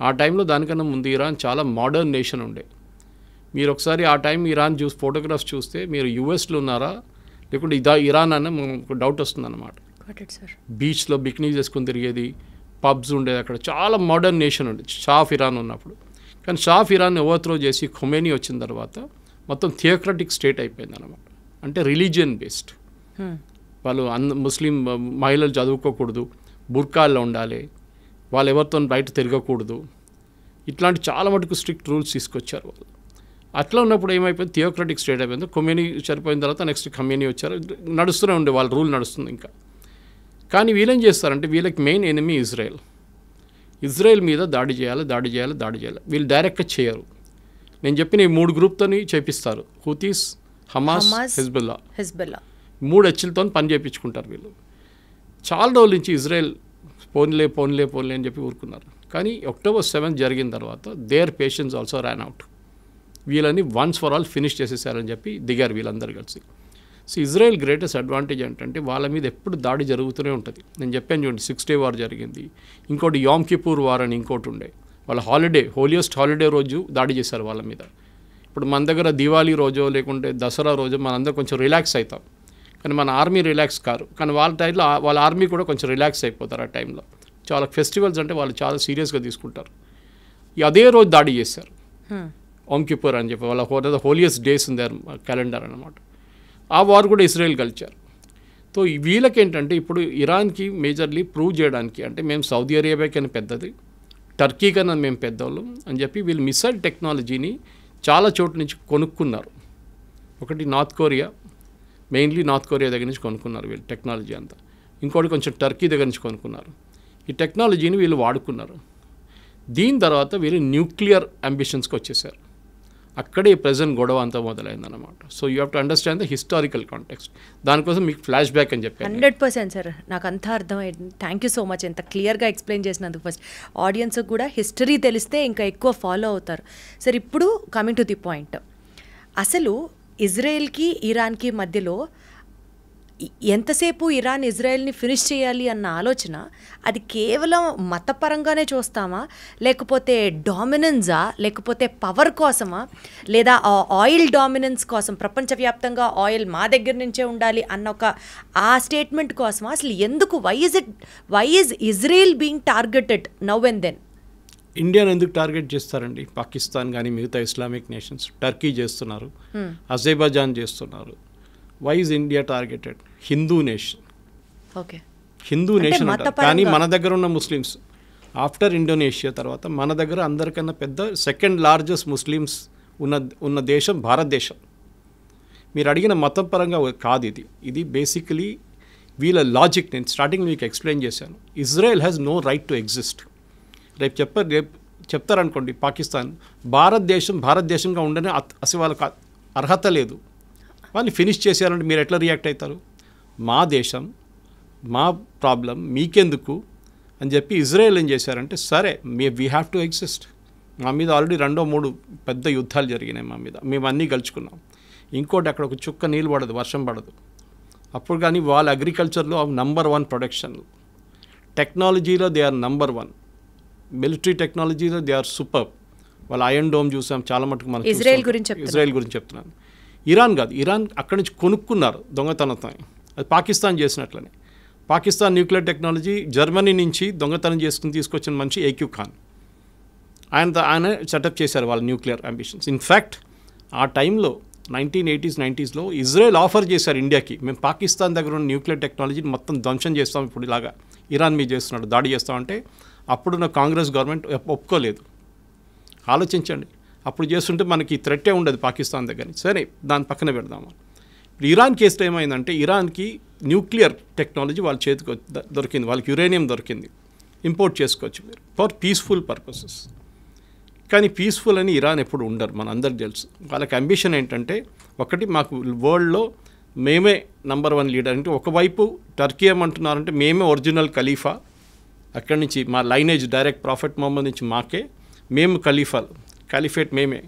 ఆ టైంలో దానికన్నా ముందు ఇరాన్ చాలా మోడర్న్ నేషన్ ఉండే. మీరు ఒకసారి ఆ టైం ఇరాన్ ఫోటోగ్రాఫ్స్ చూస్తే మీరు యూఎస్లో ఉన్నారా లేకుంటే ఇరాన్ అన్న మనకు డౌట్ వస్తుందన్నమాట. బీచ్లో బికినీ చేసుకుని తిరిగేది, పబ్స్ ఉండేది, అక్కడ చాలా మోడర్న్ నేషన్ ఉండేది షా ఆఫ్ ఇరాన్ ఉన్నప్పుడు. కానీ షా ఆఫ్ ఇరాన్ ఓవర్త్రో చేసి ఖొమేనీ వచ్చిన తర్వాత మొత్తం థియోక్రటిక్ స్టేట్ అయిపోయింది అన్నమాట. అంటే రిలీజియన్ బేస్డ్. వాళ్ళు ముస్లిం మహిళలు చదువుకోకూడదు, బుర్కాల్లో ఉండాలి, వాళ్ళు ఎవరితో బయట తిరగకూడదు, ఇట్లాంటి చాలా మటుకు స్ట్రిక్ట్ రూల్స్ తీసుకొచ్చారు వాళ్ళు. అట్లా ఉన్నప్పుడు ఏమైపోయింది, థియోక్రటిక్ స్టేట్ అయిపోయింది. కొమ్యూని చనిపోయిన తర్వాత నెక్స్ట్ కమ్యూని వచ్చారు, నడుస్తూనే ఉండే వాళ్ళ రూల్ నడుస్తుంది ఇంకా. కానీ వీళ్ళేం చేస్తారంటే వీళ్ళకి మెయిన్ ఎనిమీ ఇజ్రాయెల్ మీద దాడి చేయాలి. వీళ్ళు డైరెక్ట్గా చేయరు. నేను చెప్పిన ఈ 3 గ్రూప్తోని చేపిస్తారు, హూతీస్, హమాస్, హెజ్బుల్లా 3 హెచ్లతో పని చేయించుకుంటారు వీళ్ళు. చాలా రోజుల నుంచి ఇజ్రాయెల్ పోన్లే అని చెప్పి ఊరుకున్నారు. కానీ October 7 జరిగిన తర్వాత their patience also ran out. వీళ్ళని వన్స్ ఫర్ ఆల్ ఫినిష్ చేసేసారని చెప్పి దిగారు వీళ్ళందరూ కలిసి. సో ఇజ్రాయెల్ గ్రేటెస్ట్ అడ్వాంటేజ్ ఏంటంటే వాళ్ళ మీద ఎప్పుడు దాడి జరుగుతూనే ఉంటుంది. నేను చెప్పాను చూడండి, 6 Day వార్ జరిగింది, ఇంకోటి యామ్ కిపూర్ వార్ అని ఇంకోటి ఉండే. వాళ్ళ హోలియెస్ట్ హాలిడే రోజు దాడి చేశారు వాళ్ళ మీద. ఇప్పుడు మన దగ్గర దివాళీ రోజో లేకుంటే దసరా రోజు మనందరం కొంచెం రిలాక్స్ అవుతాం, కానీ మన ఆర్మీ రిలాక్స్ కారు. కానీ వాళ్ళ టైంలో వాళ్ళ ఆర్మీ కూడా కొంచెం రిలాక్స్ అయిపోతారు ఆ టైంలో. చాలా ఫెస్టివల్స్ అంటే వాళ్ళు చాలా సీరియస్గా తీసుకుంటారు. అదే రోజు దాడి చేశారు, ఓమ్ కిపూర్ అని చెప్పి. వాళ్ళ holiest days in there calendar అనమాట. ఆ వార్ కూడా ఇజ్రాయెల్ గెలిచారు. సో వీళ్ళకేంటంటే ఇప్పుడు ఇరాన్కి మేజర్లీ ప్రూవ్ చేయడానికి, అంటే మేము సౌదీ అరేబియా కన్నా పెద్దది, టర్కీ కన్నా మేము పెద్దవాళ్ళం అని చెప్పి వీళ్ళు మిసైల్ టెక్నాలజీని చాలా చోట్ల నుంచి కొనుక్కున్నారు. ఒకటి మెయిన్లీ నార్త్ కొరియా దగ్గర నుంచి కొనుక్కున్నారు వీళ్ళు టెక్నాలజీ అంతా. ఇంకోటి కొంచెం టర్కీ దగ్గర నుంచి కొనుక్కున్నారు. ఈ టెక్నాలజీని వీళ్ళు వాడుకున్నారు. దీని తర్వాత వీళ్ళు న్యూక్లియర్ అంబిషన్స్కి వచ్చేసారు. అక్కడే ప్రజెంట్ గొడవ అంతా మొదలైందన్నమాట. So you have to understand the historical context. దానికోసం మీకు ఫ్లాష్ బ్యాక్ అని చెప్పాను. 100% సార్, నాకు అంతా అర్థమైంది. థ్యాంక్ యూ సో మచ్ ఎంత క్లియర్గా ఎక్స్ప్లెయిన్ చేసినందుకు. ఫస్ట్ ఆడియన్స్కి కూడా హిస్టరీ తెలిస్తే ఇంకా ఎక్కువ ఫాలో అవుతారు. సార్ ఇప్పుడు కమింగ్ టు ది పాయింట్, అసలు ఇజ్రాయెల్కి ఇరాన్కి మధ్యలో ఎంతసేపు ఇరాన్ ఇజ్రాయెల్ని ఫినిష్ చేయాలి అన్న ఆలోచన, అది కేవలం మతపరంగానే చూస్తామా, లేకపోతే డామినెన్సా, లేకపోతే పవర్ కోసమా, లేదా ఆయిల్ డామినెన్స్ కోసం, ప్రపంచవ్యాప్తంగా ఆయిల్ మా దగ్గర నుంచే ఉండాలి అన్న ఆ స్టేట్మెంట్ కోసమా? అసలు ఎందుకు why is Israel being targeted now and then? ఇండియాను ఎందుకు టార్గెట్ చేస్తారండి? పాకిస్తాన్ కానీ మిగతా ఇస్లామిక్ నేషన్స్, టర్కీ చేస్తున్నారు, అజర్బైజాన్ చేస్తున్నారు. Why is India targeted? Hindu nation. Okay, Hindu nation అంటారు. కానీ మన దగ్గర ఉన్న ముస్లిమ్స్ ఆఫ్టర్ ఇండోనేషియా తర్వాత మన దగ్గర అందరికన్నా పెద్ద సెకండ్ లార్జెస్ట్ ముస్లిమ్స్ ఉన్న దేశం భారతదేశం. మీరు అడిగిన మతం పరంగా కాదు ఇది బేసికలీ వీళ్ళ లాజిక్. నేను స్టార్టింగ్ మీకు ఎక్స్ప్లెయిన్ చేశాను. Israel has no right to exist. రేపు చెప్తారనుకోండి పాకిస్తాన్, భారతదేశంగా ఉండనే అసలు వాళ్ళకి అర్హత లేదు, వాళ్ళని ఫినిష్ చేసేయాలంటే మీరు ఎట్లా రియాక్ట్ అవుతారు? మా దేశం, మా ప్రాబ్లం మీకెందుకు అని చెప్పి ఇజ్రాయెల్ ఏం చేశారంటే, సరే వీ హ్యావ్ టు ఎగ్జిస్ట్. మా మీద ఆల్రెడీ 2-3 పెద్ద యుద్ధాలు జరిగినాయి మా మీద, మేము అన్నీ గెలుచుకున్నాం. ఇంకోటి అక్కడ ఒక చుక్క నీళ్ళు పడదు, వర్షం పడదు. అప్పుడు కానీ వాళ్ళ అగ్రికల్చర్లో నంబర్ 1 ప్రొడక్షన్, టెక్నాలజీలో దే ఆర్ నంబర్ 1, మిలిటరీ టెక్నాలజీలో దే ఆర్ సూపర్. వాళ్ళ ఐరన్ డోమ్ చూసాం చాలా మటుకు. మనం ఇజ్రాయెల్ గురించి చెప్తున్నాను. ఇరాన్ కాదు, ఇరాన్ అక్కడి నుంచి కొనుక్కున్నారు దొంగతనంతో. అది పాకిస్తాన్ చేసినట్లనే. పాకిస్తాన్ న్యూక్లియర్ టెక్నాలజీ జర్మనీ నుంచి దొంగతనం తీసుకొచ్చిన మనిషి ఏక్యూ ఖాన్. ఆయన సెటప్ చేశారు వాళ్ళ న్యూక్లియర్ అంబిషన్స్. ఇన్ఫ్యాక్ట్ ఆ టైంలో 1980s 90sలో ఇజ్రాయెల్ ఆఫర్ చేశారు ఇండియాకి, మేము పాకిస్తాన్ దగ్గర ఉన్న న్యూక్లియర్ టెక్నాలజీని మొత్తం ధ్వంసం చేస్తాం, ఇప్పుడు ఇలాగా ఇరాన్ మీద చేస్తున్నాడు, దాడి చేస్తామంటే అప్పుడున్న కాంగ్రెస్ గవర్నమెంట్ ఒప్పుకోలేదు. ఆలోచించండి, అప్పుడు చేస్తుంటే మనకి థ్రెట్టే ఉండదు పాకిస్తాన్ దగ్గర నుంచి. సరే దాని పక్కన పెడదాము. ఇప్పుడు ఇరాన్ కేసులో ఏమైందంటే, ఇరాన్కి న్యూక్లియర్ టెక్నాలజీ వాళ్ళ చేతికి దొరికింది, వాళ్ళకి యురేనియం దొరికింది, ఇంపోర్ట్ చేసుకోవచ్చు మీరు ఫర్ పీస్ఫుల్ పర్పసెస్. కానీ పీస్ఫుల్ అని ఇరాన్ ఎప్పుడు ఉండరు, మన అందరికి తెలుసు. వాళ్ళకి అంబిషన్ ఏంటంటే, ఒకటి మాకు వరల్డ్లో మేమే నంబర్ 1 లీడర్. అంటే ఒకవైపు టర్కీ ఏమంటున్నారంటే మేమే ఒరిజినల్ ఖలీఫా, అక్కడి నుంచి మా లైనేజ్ డైరెక్ట్ ప్రాఫెట్ మొహమ్మద్ నుంచి మాకే, మేము ఖలీఫేట్ మేమే.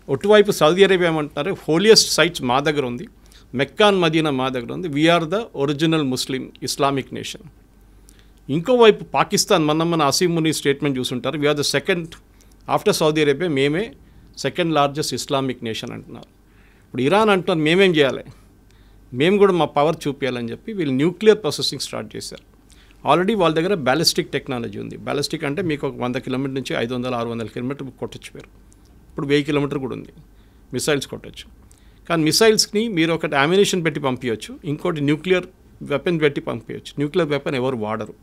ఒటువైపు సౌదీ అరేబియా ఏమంటున్నారు, హోలియెస్ట్ సైట్స్ మా దగ్గర ఉంది, మెక్కాన్ మదీనా మా దగ్గర ఉంది, we are the original Muslim Islamic nation. ఇంకోవైపు పాకిస్తాన్, మన అసీం ముని స్టేట్మెంట్ చూసుంటారు, we are the second after Saudi Arabia, మేమే సెకండ్ లార్జెస్ట్ ఇస్లామిక్ నేషన్ అంటున్నారు. ఇప్పుడు ఇరాన్ అంటున్నారు మేమేం చేయాలి, మేము కూడా మా పవర్ చూపించాలని చెప్పి వీళ్ళు న్యూక్లియర్ ప్రాసెసింగ్ స్టార్ట్ చేశారు. ఆల్రెడీ వాళ్ళ దగ్గర బ్యాలిస్టిక్ టెక్నాలజీ ఉంది. బ్యాలిస్టిక్ అంటే మీకు ఒక 100 కిలోమీటర్ నుంచి 500-600 కిలోమీటర్ కొట్టచ్చు మీరు. ఇప్పుడు 1000 కిలోమీటర్ కూడా ఉంది, మిసైల్స్ కొట్టచ్చు. కానీ మిసైల్స్ని మీరు ఒకటి అమ్యునిషన్ పెట్టి పంపించవచ్చు, ఇంకోటి న్యూక్లియర్ వెపన్ పెట్టి పంపించవచ్చు. న్యూక్లియర్ వెపన్ ఎవరు వాడరు,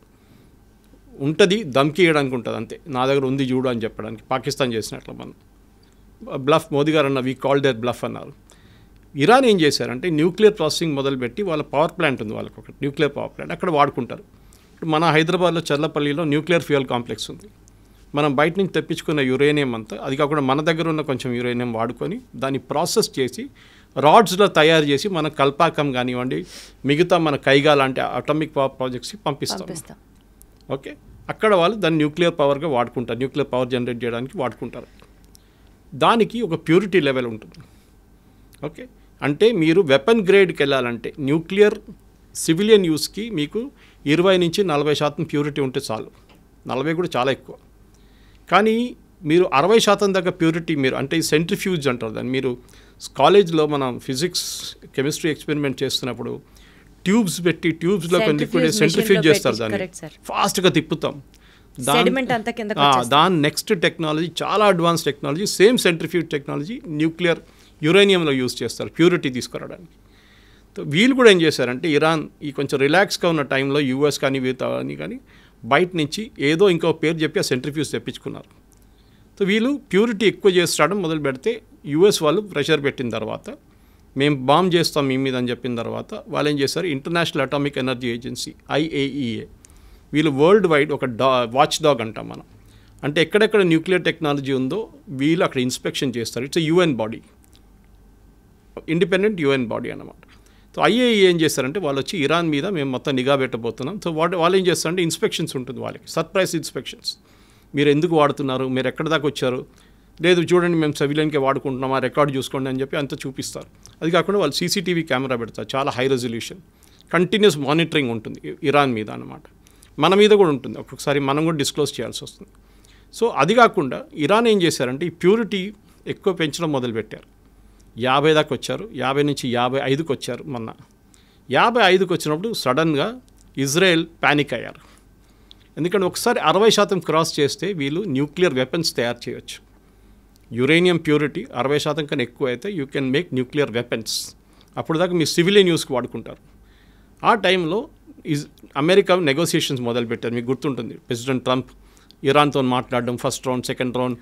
ఉంటుంది, దమ్కి ఇవ్వడానికి ఉంటుంది అంతే, నా దగ్గర ఉంది చూడు అని చెప్పడానికి. పాకిస్తాన్ చేసినట్లు మనం బ్లఫ్, మోదీ గారు అన్న వీ కాల్ దేర్ బ్లఫ్ అన్నారు. ఇరాన్ ఏం చేశారంటే న్యూక్లియర్ ప్రాసెసింగ్ మొదలుపెట్టి వాళ్ళ పవర్ ప్లాంట్ ఉంది, వాళ్ళకి ఒక న్యూక్లియర్ పవర్ ప్లాంట్ అక్కడ వాడుకుంటారు. ఇప్పుడు మన హైదరాబాద్లో చర్లపల్లిలో న్యూక్లియర్ ఫ్యూయల్ కాంప్లెక్స్ ఉంది. మనం బయట నుంచి తెప్పించుకున్న యురేనియం అంతా, అది కాకుండా మన దగ్గర ఉన్న కొంచెం యురేనియం వాడుకొని దాన్ని ప్రాసెస్ చేసి రాడ్స్లో తయారు చేసి మన కల్పాకం కానివ్వండి, మిగతా మన కైగా లాంటి అటామిక్ పవర్ ప్రాజెక్ట్స్కి పంపిస్తాం. ఓకే, అక్కడ వాళ్ళు దాన్ని న్యూక్లియర్ పవర్గా వాడుకుంటారు, న్యూక్లియర్ పవర్ జనరేట్ చేయడానికి వాడుకుంటారు. దానికి ఒక ప్యూరిటీ లెవెల్ ఉంటుంది. ఓకే, అంటే మీరు వెపన్ గ్రేడ్కి వెళ్ళాలంటే న్యూక్లియర్ సివిలియన్ యూస్కి మీకు 20-40% ప్యూరిటీ ఉంటే చాలు. 40 కూడా చాలా ఎక్కువ. కానీ మీరు 60% దాకా ప్యూరిటీ మీరు, అంటే సెంట్రిఫ్యూజ్ అంటారు దాన్ని. మీరు కాలేజ్లో మనం ఫిజిక్స్ కెమిస్ట్రీ ఎక్స్పెరిమెంట్ చేస్తున్నప్పుడు ట్యూబ్స్ పెట్టి ట్యూబ్స్లో కొన్ని లిక్విడ్ సెంట్రిఫ్యూజ్ చేస్తారు, దాన్ని ఫాస్ట్గా తిప్పుతాం. దాని నెక్స్ట్ టెక్నాలజీ చాలా advance technology, same centrifuge technology nuclear యురేనియంలో యూజ్ చేస్తారు ప్యూరిటీ తీసుకురావడానికి. వీళ్ళు కూడా ఏం చేశారంటే ఇరాన్ ఈ కొంచెం రిలాక్స్గా ఉన్న టైంలో యూఎస్ కానీ వీళ్ళని కానీ బయట నుంచి ఏదో ఇంకో పేరు చెప్పి ఆ సెంట్రిఫ్యూజ్ తెప్పించుకున్నారు. సో వీళ్ళు ప్యూరిటీ ఎక్కువ చేస్తాడం మొదలు పెడితే యూఎస్ వాళ్ళు ప్రెషర్ పెట్టిన తర్వాత మేము బాంబ్ చేస్తాం మీ మీద అని చెప్పిన తర్వాత వాళ్ళు ఏం చేశారు, international atomic energy agency IAEA, వీళ్ళు వరల్డ్ వైడ్ ఒక వాచ్ డాగ్ అంటాం మనం. అంటే ఎక్కడెక్కడ న్యూక్లియర్ టెక్నాలజీ ఉందో వీళ్ళు అక్కడ ఇన్స్పెక్షన్ చేస్తారు. It's UN body, independent UN body అన్నమాట. సో IAEA ఏం చేస్తారంటే వాళ్ళు వచ్చి ఇరాన్ మీద మేము మొత్తం నిఘా పెట్టబోతున్నాం. సో వాళ్ళు ఏం చేస్తారంటే ఇన్స్పెక్షన్స్ ఉంటుంది వాళ్ళకి, సర్ప్రైజ్ ఇన్స్పెక్షన్స్. మీరు ఎందుకు వాడుతున్నారు, మీరు ఎక్కడి దాకా వచ్చారు, లేదు చూడండి మేము సివిలియన్కే వాడుకుంటున్నాం, ఆ రికార్డు చూసుకోండి అని చెప్పి అంతా చూపిస్తారు. అది కాకుండా వాళ్ళు CCTV కెమెరా పెడతారు, చాలా హై రెజల్యూషన్, కంటిన్యూస్ మానిటరింగ్ ఉంటుంది ఇరాన్ మీద అన్నమాట. మన మీద కూడా ఉంటుంది, ఒక్కొక్కసారి మనం కూడా డిస్క్లోజ్ చేయాల్సి వస్తుంది. సో అది కాకుండా ఇరాన్ ఏం చేశారంటే ఈ ప్యూరిటీ ఎక్కువ పెంచడం మొదలుపెట్టారు. 50 దాకా వచ్చారు, 50 నుంచి 55కి వచ్చారు. మొన్న 55కి వచ్చినప్పుడు సడన్గా ఇజ్రాయెల్ ప్యానిక్ అయ్యారు. ఎందుకంటే ఒకసారి 60% క్రాస్ చేస్తే వీళ్ళు న్యూక్లియర్ వెపన్స్ తయారు చేయొచ్చు. యురేనియం ప్యూరిటీ 60% కన్నా ఎక్కువ అయితే you can make nuclear weapons. అప్పుడు దాకా మీ సివిలియన్ యూస్కి వాడుకుంటారు. ఆ టైంలో అమెరికా నెగోసియేషన్స్ మొదలుపెట్టారు. మీకు గుర్తుంటుంది, ప్రెసిడెంట్ ట్రంప్ ఇరాన్తో మాట్లాడడం, ఫస్ట్ రౌండ్, సెకండ్ రౌండ్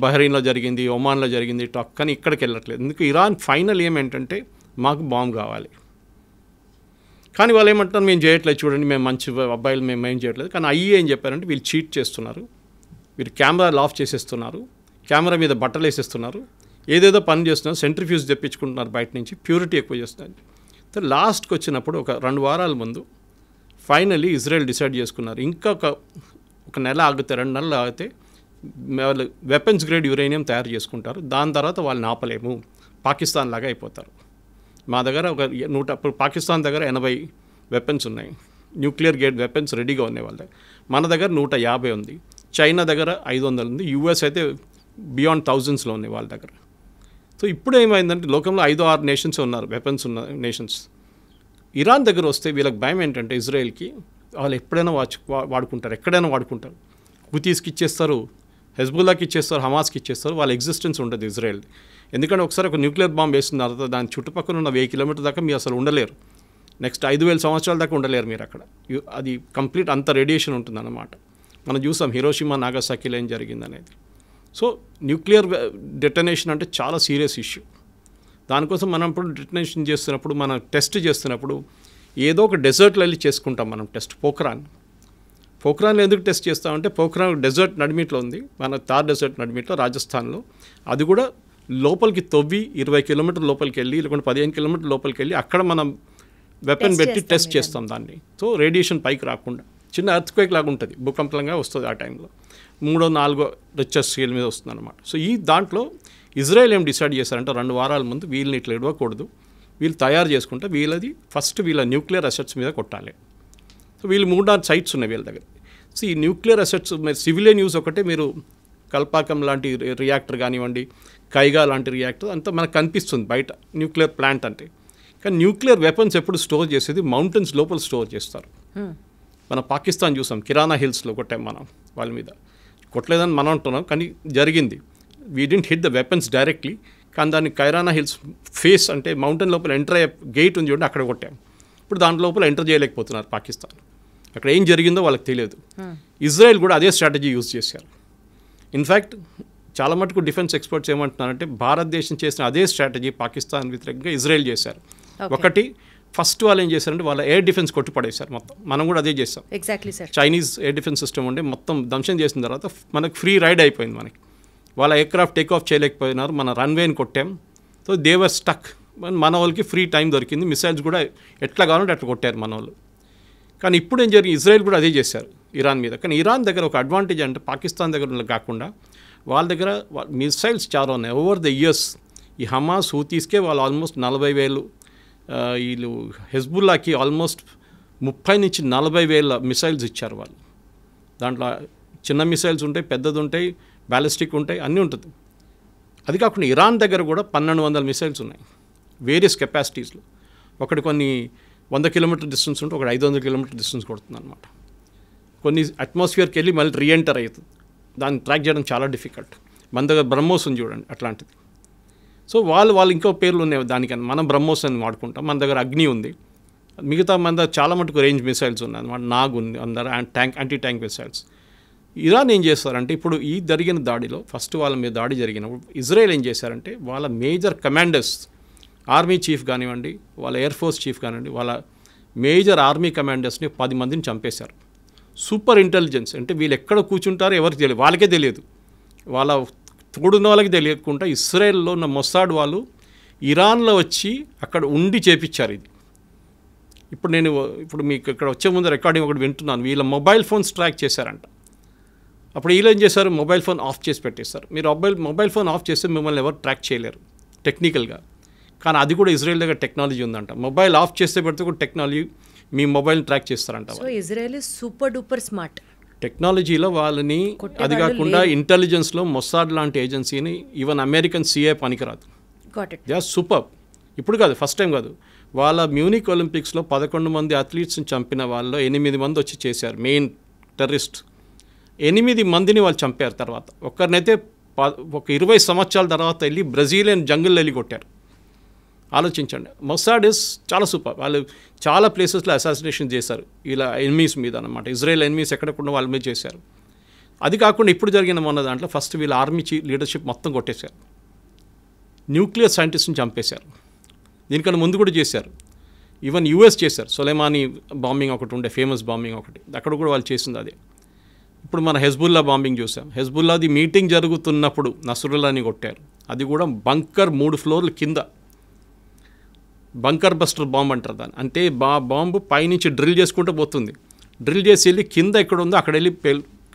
బహ్రెయిన్లో జరిగింది, ఒమాన్లో జరిగింది టాక్, కానీ ఇక్కడికి వెళ్ళట్లేదు. ఎందుకు ఇరాన్ ఫైనల్ ఏమేంటంటే మాకు బాంబు కావాలి. కానీ వాళ్ళు ఏమంటారు, మేము చేయట్లేదు, చూడండి మేము మంచి అబ్బాయిలు, మేము ఏం చేయట్లేదు. కానీ IAEA ఏం చెప్పారంటే వీళ్ళు చీట్ చేస్తున్నారు, వీళ్ళు కెమెరాలు ఆఫ్ చేసేస్తున్నారు, కెమెరా మీద బట్టలు వేసేస్తున్నారు, ఏదేదో పని చేస్తున్నారు, సెంట్రిఫ్యూజ్ తెప్పించుకుంటున్నారు బయట నుంచి, ప్యూరిటీ ఎక్కువ చేస్తున్నారు. సో లాస్ట్కి వచ్చినప్పుడు ఒక 2 వారాల ముందు ఫైనల్లీ ఇజ్రాయెల్ డిసైడ్ చేసుకున్నారు, ఇంకా ఒక నెల ఆగితే 2 నెలలు ఆగితే వాళ్ళు వెపన్స్ గ్రేడ్ యురేనియం తయారు చేసుకుంటారు. దాని తర్వాత వాళ్ళని ఆపలేము, పాకిస్తాన్ లాగా అయిపోతారు. మా దగ్గర ఒక 100, పాకిస్తాన్ దగ్గర 80 వెపన్స్ ఉన్నాయి, న్యూక్లియర్ గ్రేడ్ వెపన్స్ రెడీగా ఉన్నాయి వాళ్ళ దగ్గర. మన దగ్గర 150 ఉంది, చైనా దగ్గర 500 ఉంది, US అయితే బియాండ్ థౌజండ్స్లో ఉన్నాయి వాళ్ళ దగ్గర. సో ఇప్పుడు ఏమైందంటే లోకంలో 5-6 నేషన్స్ ఉన్నారు, వెపన్స్ ఉన్న నేషన్స్. ఇరాన్ దగ్గర వస్తే వీళ్ళకి భయం ఏంటంటే ఇజ్రాయెల్కి వాళ్ళు ఎప్పుడైనా వాడుకుంటారు, ఎక్కడైనా వాడుకుంటారు. హుతీస్కి ఇచ్చేస్తారు, హెజ్బుల్లాకి ఇచ్చేస్తారు, హమాస్కి ఇచ్చేస్తారు, వాళ్ళ ఎగ్జిస్టెన్స్ ఉండదు ఇజ్రాయెల్. ఎందుకంటే ఒకసారి ఒక న్యూక్లియర్ బాంబ్ వేసిన తర్వాత దాని చుట్టుపక్కల ఉన్న 1000 కిలోమీటర్ దాకా మీరు అసలు ఉండలేరు. నెక్స్ట్ 5000 సంవత్సరాల దాకా ఉండలేరు మీరు అక్కడ. అది కంప్లీట్ అంత రేడియేషన్ ఉంటుందన్నమాట. మనం చూసాం హిరోషిమా నాగసాకిలో ఏం జరిగిందనేది. సో న్యూక్లియర్ డెటనేషన్ అంటే చాలా సీరియస్ ఇష్యూ. దానికోసం మనం ఇప్పుడు డెటనేషన్ చేస్తున్నప్పుడు, మనం టెస్ట్ చేస్తున్నప్పుడు ఏదో ఒక డెజర్ట్లో వెళ్ళి చేసుకుంటాం మనం టెస్ట్. పోఖ్రాన్లో ఎందుకు టెస్ట్ చేస్తామంటే పోఖ్రాన్ డెజర్ట్ నడిమిట్లో ఉంది, మన థార్ డెజర్ట్ నడిమిట్లో రాజస్థాన్లో. అది కూడా లోపలికి తవ్వి 20 కిలోమీటర్ లోపలికి వెళ్ళి, లేకుంటే 15 కిలోమీటర్ లోపలికి వెళ్ళి అక్కడ మనం వెపన్ పెట్టి టెస్ట్ చేస్తాం దాన్ని. సో రేడియేషన్ పైకి రాకుండా, చిన్న ఎర్త్క్వేక్ లాగా ఉంటుంది, భూకంపంగా వస్తుంది ఆ టైంలో, 3-4 రిక్టర్ స్కేల్ మీద వస్తుంది అనమాట. సో ఈ దాంట్లో ఇజ్రాయెల్ ఏం డిసైడ్ చేశారంటే 2 వారాల ముందు వీళ్ళని ఇట్లా ఇవ్వకూడదు, వీళ్ళు తయారు చేసుకుంటే వీళ్ళది ఫస్ట్ వీళ్ళ న్యూక్లియర్ అసెట్స్ మీద కొట్టాలి. సో వీళ్ళు 3-4 సైట్స్ ఉన్నాయి వీళ్ళ దగ్గర. సో ఈ న్యూక్లియర్ అసెట్స్ సివిలియన్ యూజ్ ఒకటే, మీరు కల్పాకం లాంటి రియాక్టర్ కానివ్వండి, కైగా లాంటి రియాక్టర్ అంతా మనకు కనిపిస్తుంది బయట న్యూక్లియర్ ప్లాంట్ అంటే. కానీ న్యూక్లియర్ వెపన్స్ ఎప్పుడు స్టోర్ చేసేది మౌంటైన్స్ లోపల స్టోర్ చేస్తారు. మన పాకిస్తాన్ చూసాం, కిరాణా హిల్స్లో కొట్టాం మనం, వాళ్ళ మీద కొట్టలేదని మనం అంటున్నాం, కానీ జరిగింది. We didn't hit the weapons directly, కానీ దాన్ని కైరానా హిల్స్ ఫేస్ అంటే మౌంటైన్ లోపల ఎంటర్ అయ్యే గేట్ ఉంది చూడండి, అక్కడ కొట్టాం. ఇప్పుడు దాంట్లో లోపల ఎంటర్ చేయలేకపోతున్నారు పాకిస్తాన్. అక్కడ ఏం జరిగిందో వాళ్ళకి తెలియదు. ఇజ్రాయెల్ కూడా అదే స్ట్రాటజీ యూజ్ చేశారు. ఇన్ఫ్యాక్ట్ చాలా మటుకు డిఫెన్స్ ఎక్స్పర్ట్స్ ఏమంటున్నారంటే భారతదేశం చేసిన అదే స్ట్రాటజీ పాకిస్తాన్ వ్యతిరేకంగా ఇజ్రాయెల్ చేశారు. ఒకటి ఫస్ట్ వాళ్ళు ఏం చేశారంటే వాళ్ళ ఎయిర్ డిఫెన్స్ కొట్టి పడేశారు మొత్తం. మనం కూడా అదే చేస్తాం. Exactly sir. Chinese air defence system ఉండే మొత్తం ధ్వంసం చేసిన తర్వాత మనకు ఫ్రీ రైడ్ అయిపోయింది. మనకి వాళ్ళ ఎయిర్క్రాఫ్ట్ టేక్ ఆఫ్ చేయలేకపోయినారు, మన రన్వేని కొట్టాం. సో దేవర్ స్టక్. మన వాళ్ళకి ఫ్రీ టైం దొరికింది, మిసైల్స్ కూడా ఎట్లా కావాలంటే అట్లా కొట్టారు మన వాళ్ళు. కానీ ఇప్పుడు ఏం జరిగింది, ఇజ్రాయెల్ కూడా అదే చేశారు ఇరాన్ మీద. కానీ ఇరాన్ దగ్గర ఒక అడ్వాంటేజ్ అంటే పాకిస్తాన్ దగ్గర కాకుండా వాళ్ళ దగ్గర మిసైల్స్ చాలా ఉన్నాయి. ఓవర్ ద ఇయర్స్ ఈ హమాస్ హూతీస్కే వాళ్ళు ఆల్మోస్ట్ 40,000, వీళ్ళు హెజ్బుల్లాకి ఆల్మోస్ట్ 30 నుంచి 40,000 మిసైల్స్ ఇచ్చారు వాళ్ళు. దాంట్లో చిన్న మిసైల్స్ ఉంటాయి, పెద్దది ఉంటాయి, బ్యాలిస్టిక్ ఉంటాయి, అన్నీ ఉంటుంది. అది కాకుండా ఇరాన్ దగ్గర కూడా 1,200 మిసైల్స్ ఉన్నాయి వేరియస్ కెపాసిటీస్లో. ఒకటి కొన్ని 100 కిలోమీటర్ డిస్టెన్స్ ఉంటే ఒకటి 500 కిలోమీటర్ డిస్టెన్స్ కొడుతుంది అనమాట. కొన్ని అట్మాస్ఫియర్కి వెళ్ళి మళ్ళీ రీఎంటర్ అవుతుంది. దాన్ని ట్రాక్ చేయడం చాలా డిఫికల్ట్. మన దగ్గర బ్రహ్మోస్ ఉంది చూడండి అట్లాంటిది. సో వాళ్ళు ఇంకో పేర్లు ఉన్నాయి దానికని. మనం బ్రహ్మోస్ అని వాడుకుంటాం. మన దగ్గర అగ్ని ఉంది. మిగతా మన దగ్గర చాలా మటుకు రేంజ్ మిసైల్స్ ఉన్నాయి అనమాట. నాగ్ ఉంది అందరు, యాంటీ ట్యాంక్ మిసైల్స్. ఇరాన్ ఏం చేస్తారంటే ఇప్పుడు ఈ జరిగిన దాడిలో ఫస్ట్ వాళ్ళ మీద దాడి జరిగినప్పుడు ఇజ్రాయెల్ ఏం చేశారంటే వాళ్ళ మేజర్ కమాండర్స్, ఆర్మీ చీఫ్ కానివ్వండి, వాళ్ళ ఎయిర్ ఫోర్స్ చీఫ్ కానివ్వండి, వాళ్ళ మేజర్ ఆర్మీ కమాండర్స్ని 10 మందిని చంపేశారు. సూపర్ ఇంటెలిజెన్స్ అంటే వీళ్ళు ఎక్కడ కూర్చుంటారో ఎవరికి తెలియదు, వాళ్ళకే తెలియదు, వాళ్ళ తోడున్న వాళ్ళకి తెలియకుండా ఇస్రాయెల్లో ఉన్న మొసాడ్ వాళ్ళు ఇరాన్లో వచ్చి అక్కడ ఉండి చేపించారు ఇది. ఇప్పుడు మీకు ఇక్కడ వచ్చే ముందు రికార్డింగ్ ఒకటి వింటున్నాను. వీళ్ళ మొబైల్ ఫోన్స్ ట్రాక్ చేశారంట. అప్పుడు వీళ్ళు ఏం చేశారు, మొబైల్ ఫోన్ ఆఫ్ చేసి పెట్టేశారు. మీరు మొబైల్ ఫోన్ ఆఫ్ చేస్తే మిమ్మల్ని ఎవరు ట్రాక్ చేయలేరు టెక్నికల్గా. కానీ అది కూడా ఇజ్రాయెల్ దగ్గర టెక్నాలజీ ఉందంట. మొబైల్ ఆఫ్ చేస్తే పెడితే కూడా టెక్నాలజీ మీ మొబైల్ని ట్రాక్ చేస్తారంట. So Israel is super duper smart టెక్నాలజీలో వాళ్ళని. అది కాకుండా ఇంటెలిజెన్స్లో మొసాడ్ లాంటి ఏజెన్సీని ఈవెన్ అమెరికన్ సిఏ పనికిరాదు. They are super. ఇప్పుడు కాదు, ఫస్ట్ టైం కాదు. వాళ్ళ మ్యూనిక్ ఒలింపిక్స్లో 11 మంది అథ్లీట్స్ని చంపిన వాళ్ళు 8 మంది వచ్చి చేశారు. మెయిన్ టెర్రరిస్ట్ 8 మందిని వాళ్ళు చంపారు. తర్వాత ఒక్కరినైతే ఒక 20 సంవత్సరాల తర్వాత వెళ్ళి బ్రెజిలియన్ జంగిల్లో వెళ్ళి కొట్టారు. ఆలోచించండి. మొసాడ్ ఇస్ చాలా సూపర్. వాళ్ళు చాలా ప్లేసెస్లో అసాసినేషన్ చేశారు ఇలా ఎనిమీస్ మీద అనమాట. ఇజ్రాయెల్ ఎనిమీస్ ఎక్కడకుండా వాళ్ళ మీద చేశారు. అది కాకుండా ఇప్పుడు జరిగిన మొన్న దాంట్లో ఫస్ట్ వీళ్ళ ఆర్మీ లీడర్షిప్ మొత్తం కొట్టేశారు. న్యూక్లియర్ సైంటిస్ట్ని చంపేశారు. దీనికన్నా ముందు కూడా చేశారు. ఈవెన్ యూఎస్ చేశారు. సొలైమానీ బాంబింగ్ ఒకటి ఉండే, ఫేమస్ బాంబింగ్ ఒకటి, అక్కడ కూడా వాళ్ళు చేసింది అదే. ఇప్పుడు మన హెజ్బుల్లా బాంబింగ్ చూసాం. హెజ్బుల్లాది మీటింగ్ జరుగుతున్నప్పుడు నస్రుల్లాని కొట్టారు. అది కూడా బంకర్ 3 ఫ్లోర్ల కింద. బంకర్ బస్టర్ బాంబ్ అంటారు దాన్ని. అంటే బాంబు పైనుంచి డ్రిల్ చేసుకుంటూ పోతుంది. డ్రిల్ చేసి వెళ్ళి కింద ఎక్కడ ఉందో అక్కడ వెళ్ళి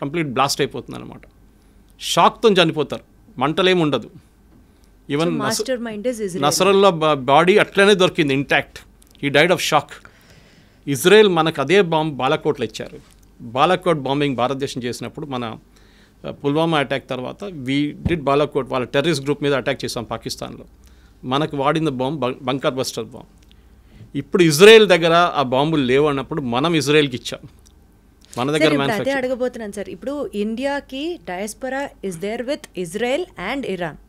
కంప్లీట్ బ్లాస్ట్ అయిపోతుంది అనమాట. షాక్తో చనిపోతారు, మంటలేమి ఉండదు. ఈవెన్ నసరుల్లా బాడీ అట్లనే దొరికింది ఇంటాక్ట్. ఈ డైడ్ ఆఫ్ షాక్. ఇజ్రాయెల్ మనకు అదే బాంబ్ బాలాకోట్లో ఇచ్చారు. బాలాకోట్ బాంబింగ్ భారతదేశం చేసినప్పుడు మన పుల్వామా అటాక్ తర్వాత వీ డిడ్ బాలాకోట్, వాళ్ళ టెర్రరిస్ట్ గ్రూప్ మీద అటాక్ చేసాం పాకిస్తాన్లో. మనకు వాడిన బాంబ్ బంకర్ బస్టర్ బాంబ్. ఇప్పుడు ఇజ్రాయెల్ దగ్గర ఆ బాంబులు లేవు అన్నప్పుడు మనం ఇజ్రాయెల్కి ఇచ్చాం. మన దగ్గర అదే అడగబోతున్నాను సార్. ఇప్పుడు ఇండియాకి diaspora is there with Israel and Iran.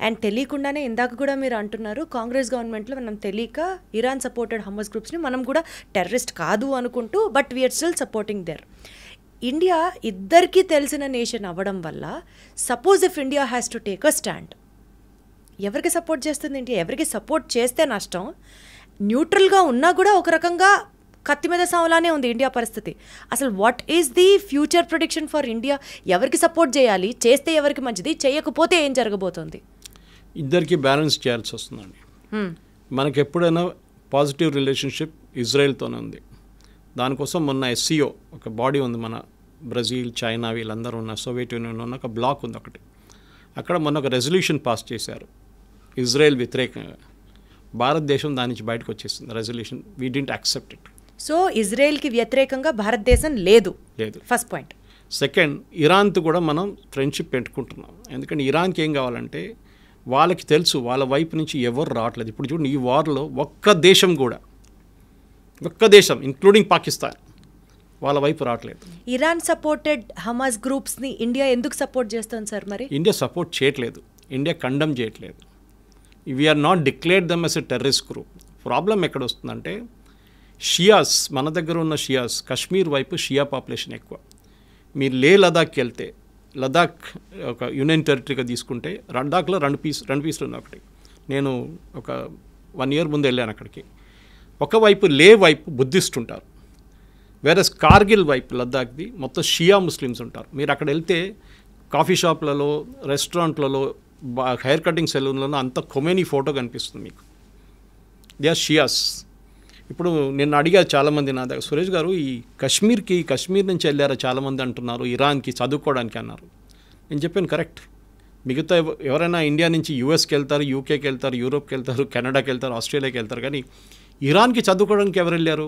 And తెలియకుండానే ఇందాక కూడా మీరు అంటున్నారు కాంగ్రెస్ గవర్నమెంట్లో మనం తెలియక ఇరాన్ సపోర్టెడ్ హమాస్ గ్రూప్స్ని మనం కూడా టెర్రరిస్ట్ కాదు అనుకుంటూ but we are still supporting there. India ఇద్దరికీ తెలిసిన నేషన్ అవ్వడం వల్ల suppose if India has to take a stand, ఎవరికి సపోర్ట్ చేస్తుంది ఇండియా? ఎవరికి సపోర్ట్ చేస్తే నష్టం? న్యూట్రల్గా ఉన్నా కూడా ఒక రకంగా కత్తి మీద సావలానే ఉంది ఇండియా పరిస్థితి. అసలు what is the future prediction for India? ఎవరికి సపోర్ట్ చేయాలి? చేస్తే ఎవరికి మంచిది? చేయకపోతే ఏం జరగబోతోంది? ఇద్దరికి బ్యాలెన్స్ చేయాల్సి వస్తుందండి. మనకి ఎప్పుడైనా పాజిటివ్ రిలేషన్షిప్ ఇజ్రాయెల్తోనే ఉంది. దానికోసం మొన్న SCO ఒక బాడీ ఉంది, మన బ్రెజిల్, చైనా వీళ్ళందరూ ఉన్న సోవియట్ యూనియన్ ఉన్న ఒక బ్లాక్ ఉంది ఒకటి. అక్కడ మొన్న ఒక రెజల్యూషన్ పాస్ చేశారు ఇజ్రాయెల్ వ్యతిరేకంగా. భారతదేశం దాని నుంచి బయటకు వచ్చేసింది resolution. We didn't accept it. So ఇజ్రాయెల్కి వ్యతిరేకంగా భారతదేశం లేదు. First point. సెకండ్, ఇరాన్తో కూడా మనం ఫ్రెండ్షిప్ పెట్టుకుంటున్నాం. ఎందుకంటే ఇరాన్కి ఏం కావాలంటే వాళ్ళకి తెలుసు వాళ్ళ వైపు నుంచి ఎవరు రావట్లేదు. ఇప్పుడు చూడండి, ఈ వార్లో ఒక్క దేశం ఇంక్లూడింగ్ పాకిస్తాన్ వాళ్ళ వైపు రావట్లేదు. ఇరాన్ సపోర్టెడ్ హమాస్ గ్రూప్స్ని ఇండియా ఎందుకు సపోర్ట్ చేస్తుంది సార్? మరి ఇండియా సపోర్ట్ చేయట్లేదు, ఇండియా కండమ్ చేయట్లేదు. We are not declared them as a terrorist group. Problem ఎక్కడ వస్తుందంటే షియాస్, మన దగ్గర ఉన్న షియాస్, కశ్మీర్ వైపు షియా పాపులేషన్ ఎక్కువ. మీరు లే లదాఖ్కి వెళ్తే, లదాఖ్ ఒక యూనియన్ టెరిటరీగా తీసుకుంటే లదాఖ్లో రెండు పీసులు ఉన్నాయి. ఒకటి నేను ఒక 1 year ముందు వెళ్ళాను అక్కడికి. ఒకవైపు లే వైపు బుద్ధిస్ట్ ఉంటారు, వేరే కార్గిల్ వైపు లద్దాఖ్ది మొత్తం షియా ముస్లిమ్స్ ఉంటారు. మీరు అక్కడ వెళ్తే కాఫీ షాప్లలో, రెస్టారెంట్లలో, హెయిర్ కటింగ్ సెలూన్లలో అంత ఖొమేనీ ఫోటో కనిపిస్తుంది మీకు. They are Shias. ఇప్పుడు నేను అడిగా చాలామంది నా దగ్గర, సురేష్ గారు ఈ కశ్మీర్ నుంచి వెళ్ళారా చాలామంది అంటున్నారు, ఇరాన్కి చదువుకోవడానికి అన్నారు. నేను చెప్పాను కరెక్ట్. మిగతా ఎవరైనా ఇండియా నుంచి యూఎస్కి వెళ్తారు, యూకేకి వెళ్తారు, యూరోప్కి వెళ్తారు, కెనడాకి వెళ్తారు, ఆస్ట్రేలియాకి వెళ్తారు, కానీ ఇరాన్కి చదువుకోవడానికి ఎవరు వెళ్ళారు?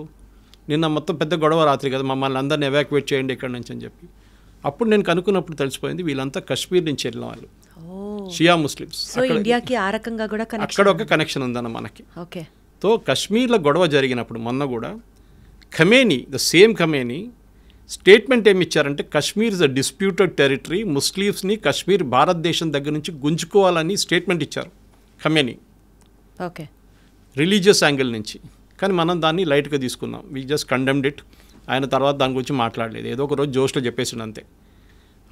నిన్న మొత్తం పెద్ద గొడవ రాత్రి కదా, మమ్మల్ని అందరిని ఎవాక్యువేట్ చేయండి ఇక్కడి నుంచి అని చెప్పి. అప్పుడు నేను కనుక్కున్నప్పుడు తెలిసిపోయింది వీళ్ళంతా కశ్మీర్ నుంచి వెళ్ళిన వాళ్ళు, షియా ముస్లిమ్స్. ఇండియాకి ఆ రకంగా కూడా అక్కడ ఒక కనెక్షన్ ఉందన్న మనకి. ఓకే. తో కశ్మీర్లో గొడవ జరిగినప్పుడు మొన్న కూడా Khamenei, the same Khamenei statement ఏమి ఇచ్చారంటే Kashmir is a disputed territory, ముస్లిమ్స్ని కశ్మీర్ భారతదేశం దగ్గర నుంచి గుంజుకోవాలని స్టేట్మెంట్ ఇచ్చారు ఖమేనీ. ఓకే. రిలీజియస్ యాంగిల్ నుంచి. కానీ మనం దాన్ని లైట్గా తీసుకున్నాం. We just condemned it. ఆయన తర్వాత దాని గురించి మాట్లాడలేదు, ఏదో ఒక రోజు జోష్లో చెప్పేసిండు అంతే.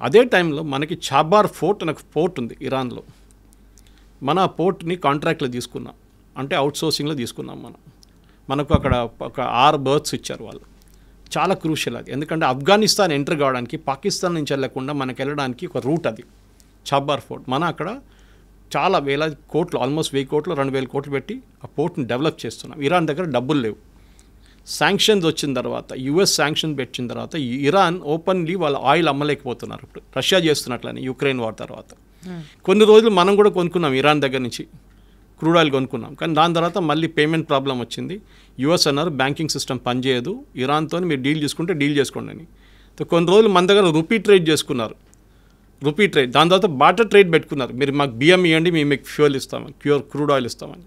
అదే టైంలో మనకి చాబార్ ఫోర్ట్ అనే పోర్ట్ ఉంది ఇరాన్లో. మన ఆ పోర్ట్ని కాంట్రాక్ట్లో తీసుకున్నాం, అంటే అవుట్సోర్సింగ్లో తీసుకున్నాం మనకు అక్కడ ఒక 6 berths ఇచ్చారు వాళ్ళు. చాలా క్రూషియల్ అది, ఎందుకంటే ఆఫ్ఘనిస్తాన్ ఎంటర్ కావడానికి పాకిస్తాన్ నుంచి వెళ్ళకుండా మనకు వెళ్ళడానికి ఒక రూట్ అది చాబార్ ఫోర్ట్. మన అక్కడ చాలా వేల కోట్లు, ఆల్మోస్ట్ 1000 కోట్లు 2000 కోట్లు పెట్టి ఆ పోర్ట్ని డెవలప్ చేస్తున్నాం. ఇరాన్ దగ్గర డబ్బులు లేవు. శాంక్షన్స్ వచ్చిన తర్వాత, యుఎస్ శాంక్షన్ పెట్టిన తర్వాత ఇరాన్ ఓపెన్లీ వాళ్ళ ఆయిల్ అమ్మలేకపోతున్నారు. ఇప్పుడు రష్యా చేస్తున్నట్లని యుక్రెయిన్ వార్ తర్వాత కొన్ని రోజులు మనం కూడా కొనుక్కున్నాం ఇరాన్ దగ్గర నుంచి క్రూడ్ ఆయిల్ కొనుక్కున్నాం. కానీ దాని తర్వాత మళ్ళీ పేమెంట్ ప్రాబ్లం వచ్చింది. యుఎస్ అన్నారు బ్యాంకింగ్ సిస్టమ్ పనిచేయదు, ఇరాన్తో మీరు డీల్ చేసుకుంటే డీల్ చేసుకోండి అని. కొన్ని రోజులు మన దగ్గర రూపీ ట్రేడ్ చేసుకున్నారు, రూపీ ట్రేడ్. దాని తర్వాత బాటర్ ట్రేడ్ పెట్టుకున్నారు, మీరు మాకు బియ్యం ఇవ్వండి మేము మీకు ఫ్యూయల్ ఇస్తామని, క్రూడ్ ఆయిల్ ఇస్తామని.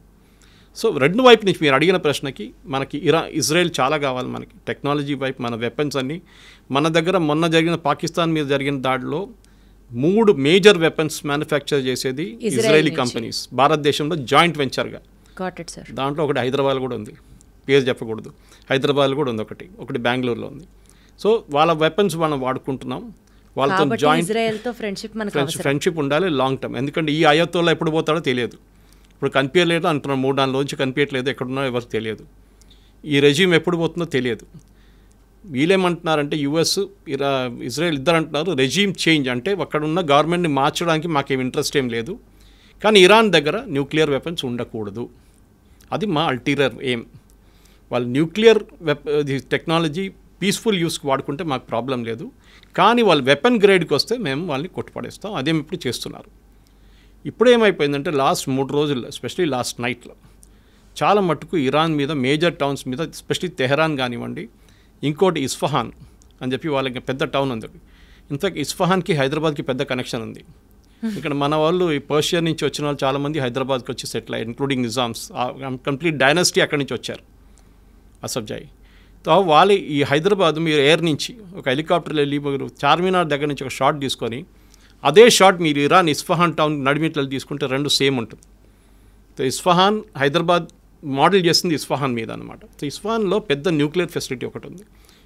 సో రెండు వైపు నుంచి మీరు అడిగిన ప్రశ్నకి మనకి ఇజ్రాయెల్ చాలా కావాలి మనకి. టెక్నాలజీ వైపు మన వెపన్స్ అన్నీ మన దగ్గర. మొన్న జరిగిన పాకిస్తాన్ మీద జరిగిన దాడిలో 3 మేజర్ వెపన్స్ మ్యానుఫ్యాక్చర్ చేసేది ఇజ్రాయలీ కంపెనీస్ భారతదేశంలో జాయింట్ వెంచర్గా. దాంట్లో ఒకటి హైదరాబాద్ కూడా ఉంది, పేరు చెప్పకూడదు. హైదరాబాద్ కూడా ఉంది ఒకటి బెంగళూరులో ఉంది. సో వాళ్ళ వెపన్స్ మనం వాడుకుంటున్నాం. వాళ్ళతో జాయింట్ ఫ్రెండ్షిప్ ఉండాలి లాంగ్ టర్మ్. ఎందుకంటే ఈ అయోత్తోలో ఎప్పుడు పోతాడో తెలియదు. ఇప్పుడు కనిపించలేదు అంటున్నాం, 3-4 రోజులు కనిపించట్లేదు, ఎక్కడున్నారో ఎవరికి తెలియదు. ఈ రెజ్యూమ్ ఎప్పుడు పోతుందో తెలియదు. వీళ్ళేమంటున్నారంటే యుఎస్ ఇజ్రాయెల్ ఇద్దరు అంటున్నారు రెజ్యూమ్ చేంజ్, అంటే అక్కడ ఉన్న గవర్నమెంట్ని మార్చడానికి మాకేం ఇంట్రెస్ట్ ఏం లేదు, కానీ ఇరాన్ దగ్గర న్యూక్లియర్ వెపన్స్ ఉండకూడదు, అది మా అల్టీరియర్ ఎయిమ్. వాళ్ళు న్యూక్లియర్ టెక్నాలజీ పీస్ఫుల్ యూస్కి వాడుకుంటే మాకు ప్రాబ్లం లేదు, కానీ వాళ్ళు వెపన్ గ్రేడ్కి వస్తే మేము వాళ్ళని కొట్టుపడేస్తాం. అదేమి ఇప్పుడు చేస్తున్నారు. ఇప్పుడు ఏమైపోయిందంటే లాస్ట్ 3 రోజుల్లో, ఎస్పెషలీ లాస్ట్ నైట్లో చాలా మట్టుకు ఇరాన్ మీద మేజర్ టౌన్స్ మీద, ఎస్పెషలీ తెహరాన్ కానివ్వండి, ఇంకోటి ఇస్ఫహాన్ అని చెప్పి వాళ్ళకి పెద్ద టౌన్ ఉంది. ఇంతకు ఇస్ఫహాన్కి హైదరాబాద్కి పెద్ద కనెక్షన్ ఉంది. ఇక్కడ మన వాళ్ళు ఈ పర్షియా నుంచి వచ్చిన వాళ్ళు చాలామంది హైదరాబాద్కి వచ్చి సెటిల్ అయ్యారు, ఇంక్లూడింగ్ నిజామ్స్. కంప్లీట్ డైనస్టీ అక్కడి నుంచి వచ్చారు, అసబ్జాయి. సో వాళ్ళు ఈ హైదరాబాద్ మీరు ఎయిర్ నుంచి ఒక హెలికాప్టర్లో వెళ్ళి మీరు చార్మినార్ దగ్గర నుంచి ఒక షాట్ తీసుకొని అదే షాట్ మీరు ఇరాన్ ఇస్ఫహాన్ టౌన్ నడిమిట్లలో తీసుకుంటే 2 సేమ్ ఉంటుంది. సో ఇస్ఫహాన్ హైదరాబాద్ మోడల్ చేస్తుంది ఇస్ఫహాన్ మీద అనమాట. సో ఇస్ఫహాన్లో పెద్ద న్యూక్లియర్ ఫెసిలిటీ ఒకటి ఉంది,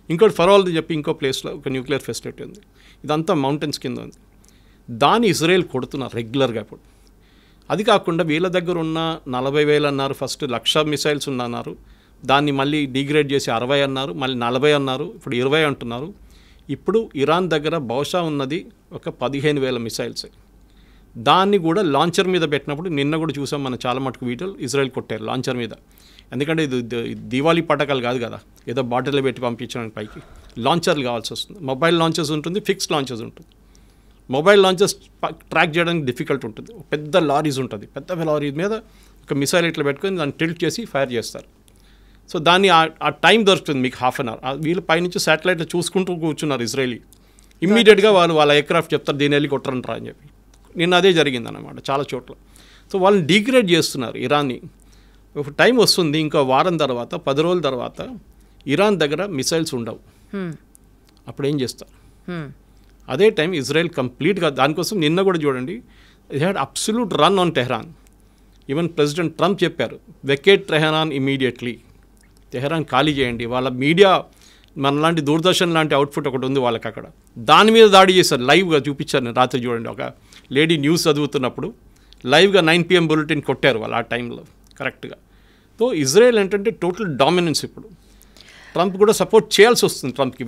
ఇంకోటి ఫరోల్ది చెప్పి ఇంకో ప్లేస్లో ఒక న్యూక్లియర్ ఫెసిలిటీ ఉంది. ఇదంతా మౌంటైన్స్ కింద ఉంది. దాన్ని ఇజ్రాయెల్ కొడుతున్నారు రెగ్యులర్గా. ఇప్పుడు అది కాకుండా వీళ్ళ దగ్గర ఉన్న 40,000 అన్నారు, ఫస్ట్ 1,00,000 మిసైల్స్ ఉన్నారు, దాన్ని మళ్ళీ డిగ్రేడ్ చేసి 60 అన్నారు, మళ్ళీ 40 అన్నారు, ఇప్పుడు 20 అంటున్నారు. ఇప్పుడు ఇరాన్ దగ్గర బహుశా ఉన్నది ఒక 15,000 మిసైల్స్. దాన్ని కూడా లాంచర్ మీద పెట్టినప్పుడు నిన్న కూడా చూసాం మనం చాలా మటుకు వీడియోలు, ఇజ్రాయెల్ కొట్టారు లాంచర్ మీద. ఎందుకంటే ఇది దివాళీ పటాకాలు కాదు కదా, ఏదో బాటిల్లో పెట్టి పంపించడానికి పైకి లాంచర్లు కావాల్సి వస్తుంది. మొబైల్ లాంచర్స్ ఉంటుంది, ఫిక్స్డ్ లాంచర్స్ ఉంటుంది. మొబైల్ లాంచర్స్ ట్రాక్ చేయడానికి డిఫికల్ట్ ఉంటుంది. పెద్ద లారీస్ ఉంటుంది, పెద్ద లారీ మీద ఒక మిసైల్ ఇట్లా పెట్టుకొని దాన్ని టిల్ట్ చేసి ఫైర్ చేస్తారు. సో దాన్ని ఆ టైం దొరుకుతుంది మీకు 1/2 hour. వీళ్ళు పైనుంచి శాటిలైట్లో చూసుకుంటూ కూర్చున్నారు ఇజ్రాయలీ. ఇమ్మీడియట్గా వాళ్ళ ఎయిర్క్రాఫ్ట్ చెప్తారు దీన్ని వెళ్ళి కొట్టరంటారా అని చెప్పి. నిన్న అదే జరిగిందన్నమాట చాలా చోట్ల. సో వాళ్ళని డిగ్రేడ్ చేస్తున్నారు ఇరాన్ని. ఒక టైం వస్తుంది, ఇంకో వారం తర్వాత 10 రోజుల తర్వాత ఇరాన్ దగ్గర మిసైల్స్ ఉండవు. అప్పుడు ఏం చేస్తారు? అదే టైం ఇజ్రాయెల్ కంప్లీట్గా దానికోసం నిన్న కూడా చూడండి, it had absolute run on Tehran. Even president Trump చెప్పారు వెకేట్ టెహరాన్ ఇమీడియట్లీ. తెహరాన్ ఖాళీ చేయండి. వాళ్ళ మీడియా మనలాంటి దూరదర్శన్ లాంటి అవుట్ఫుట్ ఒకటి ఉంది వాళ్ళకి అక్కడ, దాని మీద దాడి చేశారు. లైవ్గా చూపించారు నేను రాత్రి, చూడండి. ఒక లేడీ న్యూస్ చదువుతున్నప్పుడు లైవ్గా 9 PM బులెటిన్ కొట్టారు వాళ్ళు ఆ టైంలో కరెక్ట్గా. సో ఇజ్రాయెల్ ఏంటంటే టోటల్ డామినెన్స్. ఇప్పుడు ట్రంప్ కూడా సపోర్ట్ చేయాల్సి వస్తుంది ట్రంప్కి.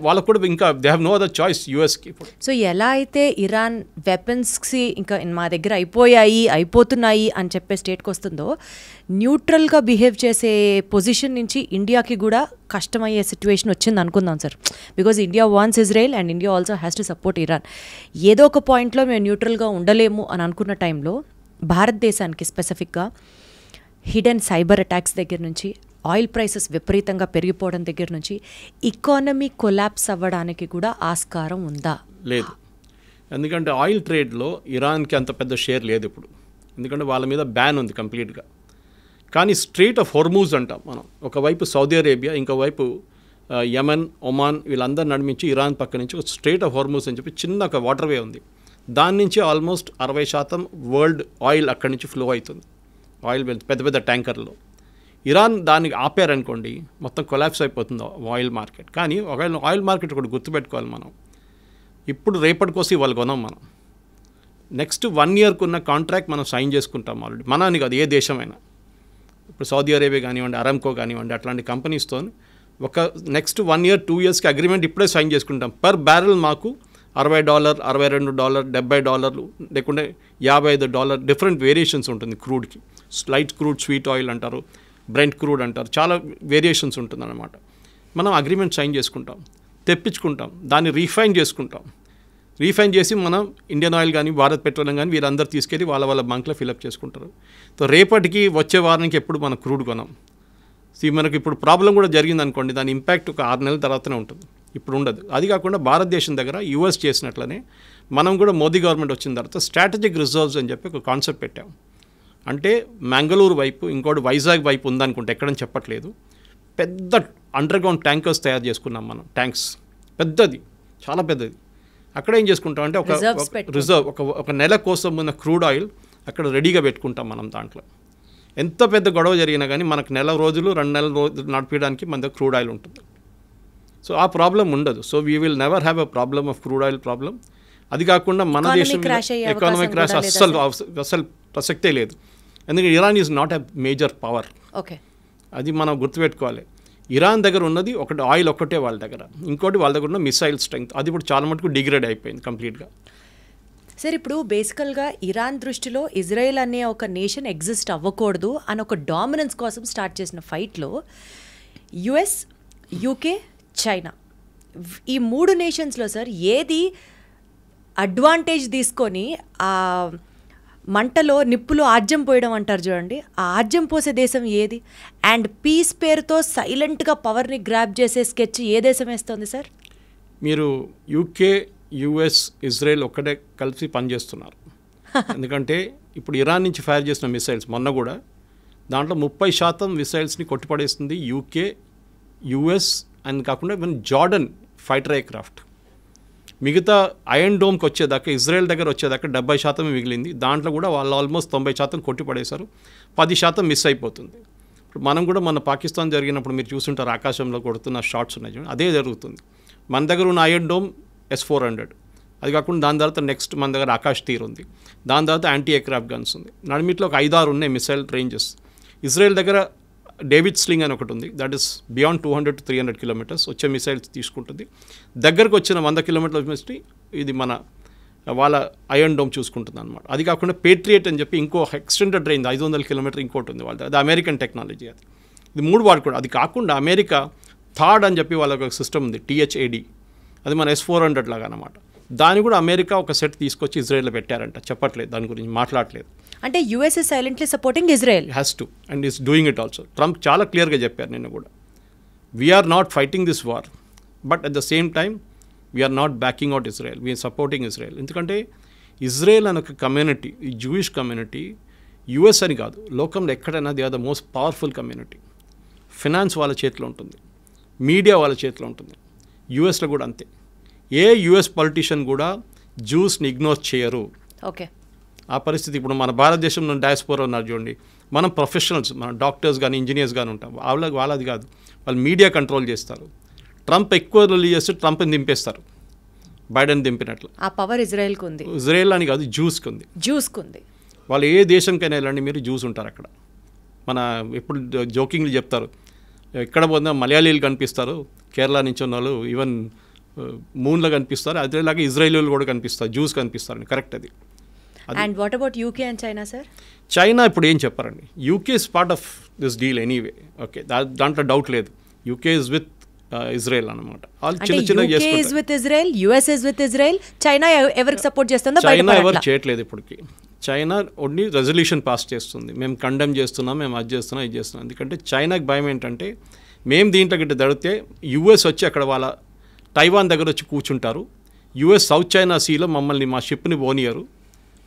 వాళ్ళకు కూడా ఇంకా they have no other choice యూఎస్కి ఇప్పుడు. సో ఎలా అయితే ఇరాన్ వెపన్స్కి ఇంకా మా దగ్గర అయిపోతున్నాయి అని చెప్పే స్టేట్కి వస్తుందో, న్యూట్రల్గా బిహేవ్ చేసే పొజిషన్ నుంచి ఇండియాకి కూడా కష్టమయ్యే సిచ్యువేషన్ వచ్చింది అనుకుందాం sir. Because India wants Israel and India also has to support Iran. ఏదో ఒక పాయింట్లో మేము న్యూట్రల్గా ఉండలేము అని అనుకున్న టైంలో భారతదేశానికి స్పెసిఫిక్గా హిడెన్ సైబర్ అటాక్స్ దగ్గర నుంచి, ఆయిల్ ప్రైసెస్ విపరీతంగా పెరిగిపోవడం దగ్గర నుంచి ఎకానమీ కొలాప్స్ అవ్వడానికి కూడా ఆస్కారం ఉందా? లేదు. ఎందుకంటే ఆయిల్ ట్రేడ్లో ఇరాన్కి అంత పెద్ద షేర్ లేదు ఇప్పుడు, ఎందుకంటే వాళ్ళ మీద బ్యాన్ ఉంది కంప్లీట్గా. కానీ స్ట్రెయిట్ ఆఫ్ హోర్మూజ్ అంటాం మనం, ఒకవైపు సౌదీ అరేబియా, ఇంకోవైపు యమన్, ఒమాన్, వీళ్ళందరూ నడిమించి ఇరాన్ పక్క నుంచి ఒక స్ట్రెయిట్ ఆఫ్ హోర్మూజ్ అని చెప్పి చిన్న ఒక వాటర్వే ఉంది. దాని నుంచి ఆల్మోస్ట్ 60% వరల్డ్ ఆయిల్ అక్కడి నుంచి ఫ్లో అవుతుంది. ఆయిల్ పెద్ద పెద్ద ట్యాంకర్లో. ఇరాన్ దానికి ఆపారనుకోండి మొత్తం కొలాప్స్ అయిపోతుంది ఆయిల్ మార్కెట్. కానీ ఒకవేళ ఆయిల్ మార్కెట్ కూడా గుర్తుపెట్టుకోవాలి మనం, ఇప్పుడు రేపటి కోసం ఇవాళ కొనాం మనం. నెక్స్ట్ 1 yearకు ఉన్న కాంట్రాక్ట్ మనం సైన్ చేసుకుంటాం ఆల్రెడీ. మనని కాదు, ఏ దేశమైనా. ఇప్పుడు సౌదీ అరేబియా కానివ్వండి, అరామ్కో కానివ్వండి, అట్లాంటి కంపెనీస్తో ఒక నెక్స్ట్ 1 year 2 yearsకి అగ్రిమెంట్ ఇప్పుడే సైన్ చేసుకుంటాం. పర్ బ్యారెల్ మాకు $60, $62, $70, లేకుంటే $55, డిఫరెంట్ వేరియేషన్స్ ఉంటుంది క్రూడ్కి. లైట్ క్రూడ్, స్వీట్ ఆయిల్ అంటారు, బ్రెంట్ క్రూడ్ అంటారు, చాలా వేరియేషన్స్ ఉంటుందన్నమాట. మనం అగ్రిమెంట్ సైన్ చేసుకుంటాం, తెప్పించుకుంటాం, దాన్ని రీఫైన్ చేసుకుంటాం. రీఫైన్ చేసి మనం ఇండియన్ ఆయిల్ కానీ, భారత్ పెట్రోలియం కానీ వీరందరూ తీసుకెళ్ళి వాళ్ళ బంక్లో ఫిలప్ చేసుకుంటారు. సో రేపటికి వచ్చే వారానికి ఎప్పుడు మనం క్రూడ్ కొనాం. మనకు ఇప్పుడు ప్రాబ్లం కూడా జరిగింది అనుకోండి, దాని ఇంపాక్ట్ ఒక 6 నెలల తర్వాతనే ఉంటుంది, ఇప్పుడు ఉండదు. అది కాకుండా భారతదేశం దగ్గర యూఎస్ చేసినట్లనే మనం కూడా మోదీ గవర్నమెంట్ వచ్చిన తర్వాత స్ట్రాటజిక్ రిజర్వ్స్ అని చెప్పి ఒక కాన్సెప్ట్ పెట్టాం. అంటే మంగళూరు వైపు, ఇంకోటి వైజాగ్ వైపు ఉందనుకుంటే, ఎక్కడని చెప్పట్లేదు, పెద్ద అండర్గ్రౌండ్ ట్యాంకర్స్ తయారు చేసుకున్నాం మనం. ట్యాంక్స్ పెద్దది, చాలా పెద్దది. అక్కడ ఏం చేసుకుంటాం అంటే ఒక రిజర్వ్, ఒక నెల కోసం ఉన్న క్రూడ్ ఆయిల్ అక్కడ రెడీగా పెట్టుకుంటాం మనం. దాంట్లో ఎంత పెద్ద గొడవ జరిగినా కానీ మనకు 2 రోజులు 2 నెలల రోజులు నడిపించడానికి మన దగ్గర క్రూడ్ ఆయిల్ ఉంటుంది. సో ఆ ప్రాబ్లం ఉండదు. So we will never have a problem of crude oil problem. అది కాకుండా మన దేశం ఎకానమిక్ క్రాష్ అస్సలు ప్రసక్తే లేదు. ఎందుకంటే Iran is not a major power. Okay, అది మనం గుర్తుపెట్టుకోవాలి. ఇరాన్ దగ్గర ఉన్నది ఒకటి ఆయిల్ ఒక్కటే వాళ్ళ దగ్గర, ఇంకోటి వాళ్ళ దగ్గర ఉన్న మిసైల్ స్ట్రెంగ్త్, అది ఇప్పుడు చాలా మటుకు డిగ్రేడ్ అయిపోయింది కంప్లీట్గా. సార్ ఇప్పుడు బేసికల్గా ఇరాన్ దృష్టిలో ఇజ్రాయెల్ అనే ఒక నేషన్ ఎగ్జిస్ట్ అవ్వకూడదు అని ఒక డామినెన్స్ కోసం స్టార్ట్ చేసిన ఫైట్లో యుఎస్, యూకే, చైనా, ఈ 3 నేషన్స్లో సార్ ఏది అడ్వాంటేజ్ తీసుకొని ఆ మంటలో నిప్పులో ఆజ్యం పోయడం అంటారు చూడండి, ఆ ఆజ్యం పోసే దేశం ఏది? అండ్ పీస్ పేరుతో సైలెంట్గా పవర్ని గ్రాప్ చేసే స్కెచ్ ఏ దేశం వేస్తుంది సార్? మీరు యూకే, యుఎస్, ఇజ్రాయెల్ ఒక్కటే కలిసి పనిచేస్తున్నారు. ఎందుకంటే ఇప్పుడు ఇరాన్ నుంచి ఫైర్ చేసిన మిసైల్స్ మొన్న కూడా దాంట్లో 30% మిసైల్స్ని కొట్టిపడేస్తుంది యూకే, యుఎస్ అని కాకుండా ఈవెన్ జార్డన్ ఫైటర్ ఎయిర్క్రాఫ్ట్. మిగతా ఐరన్ డోమ్కి వచ్చేదాకా, ఇజ్రాయెల్ దగ్గర వచ్చేదాకా 70% మిగిలింది. దాంట్లో కూడా వాళ్ళు ఆల్మోస్ట్ 90% కొట్టిపడేశారు, 10% మిస్ అయిపోతుంది. ఇప్పుడు మనం కూడా మన పాకిస్తాన్ జరిగినప్పుడు మీరు చూస్తుంటారు, ఆకాశంలో కొడుతున్న షాట్స్ ఉన్నాయి చూడండి, అదే జరుగుతుంది. మన దగ్గర ఉన్న ఐరన్ డోమ్ S-400, అది కాకుండా దాని తర్వాత నెక్స్ట్ మన దగ్గర ఆకాష్ తీర్ ఉంది, దాని తర్వాత యాంటీ ఎయిర్క్రాఫ్ట్ గన్స్ ఉంది. నడిమిట్లో ఒక 5-6 ఉన్నాయి మిసైల్ రేంజెస్. ఇజ్రాయెల్ దగ్గర డేవిడ్ స్లింగ్ అని ఒకటి ఉంది, that is beyond 200 to 300 kilometers వచ్చే మిసైల్స్ తీసుకుంటుంది. దగ్గరకు వచ్చిన 100 kilometers మిస్టి ఇది మన వాళ్ళ ఐరన్ డోమ్ చూసుకుంటుంది అనమాట. అది కాకుండా పేట్రియట్ అని చెప్పి ఇంకో ఎక్స్టెండెడ్ రేంజ్ 500 kilometers ఇంకోటి ఉంది వాళ్ళది, అది అమెరికన్ టెక్నాలజీ. అది ఇది 3 వాడుకోవడం. అది కాకుండా అమెరికా థాడ్ అని చెప్పి వాళ్ళకి ఒక సిస్టమ్ ఉంది, THAD, అది మన S-400 లాగా అనమాట. దాన్ని కూడా అమెరికా ఒక సెట్ తీసుకొచ్చి ఇజ్రాయెల్లో పెట్టారంట, చెప్పట్లేదు దాని గురించి, మాట్లాడలేదు. అంటే US is silently supporting Israel, has to and is doing it also. Trump చాలా క్లియర్గా చెప్పారు నిన్న కూడా, we are not fighting this war, but at the same time we are not backing out Israel, we are supporting Israel. ఎందుకంటే Israel అనే ఒక community, ఈ Jewish community, US అని కాదు, లోకంలో ఎక్కడైనా they are the most powerful community. Finance వాళ్ళ చేతిలో ఉంటుంది, మీడియా వాళ్ళ చేతిలో ఉంటుంది. యుఎస్లో కూడా అంతే. ఏ యుఎస్ పొలిటీషియన్ కూడా జ్యూస్ని ఇగ్నోర్ చేయరు. ఓకే, ఆ పరిస్థితి ఇప్పుడు మన భారతదేశంలో డయాస్పోరా ఉన్నారు చూడండి, మనం ప్రొఫెషనల్స్, మన డాక్టర్స్ కానీ ఇంజనీర్స్ కానీ ఉంటాం, వాళ్ళది కాదు, వాళ్ళు మీడియా కంట్రోల్ చేస్తారు. ట్రంప్ ఎక్కువ రిలీజ్ చేస్తే ట్రంప్ని దింపేస్తారు, బైడెన్ దింపినట్లు. ఆ పవర్ ఇజ్రాయెల్కి ఉంది. ఇజ్రాయెల్ అని కాదు, జ్యూస్కి ఉంది. వాళ్ళు ఏ దేశంకైనా వెళ్ళండి మీరు, జ్యూస్ ఉంటారు అక్కడ. మన ఎప్పుడు జోకింగ్లు చెప్తారు, ఎక్కడ పోయినా మలయాళీలు కనిపిస్తారు, కేరళ నుంచి ఉన్న వాళ్ళు ఈవెన్ మూన్లో కనిపిస్తారు, అదేలాగా ఇజ్రాయేలీలు కూడా కనిపిస్తారు, జ్యూస్ కనిపిస్తారు. కరెక్ట్ అది. And what about UK and China sir? China ఇప్పుడు ఏం చెప్పారండి, UK is part of this deal anyway. Okay, దాంట్లో డౌట్ లేదు. యూకే ఇస్ విత్ ఇజ్రాయెల్ అనమాట. వాళ్ళు చిన్న చిన్నగా చేసుకుంటారు. చైనా ఎవరికి సపోర్ట్ చేస్తుందో చైనా ఎవరు చేయట్లేదు ఇప్పటికి. చైనా ఓన్లీ రెజల్యూషన్ పాస్ చేస్తుంది, మేము కండెమ్ చేస్తున్నాం, మేము అది చేస్తున్నాం, ఇది చేస్తున్నాం. ఎందుకంటే చైనాకి భయం ఏంటంటే మేము దీంట్లో గిట్ట దడితే యుఎస్ వచ్చి అక్కడ వాళ్ళ తైవాన్ దగ్గర వచ్చి కూర్చుంటారు, యుఎస్ సౌత్ చైనా సీలో మమ్మల్ని మా షిప్ని పోనీయరు,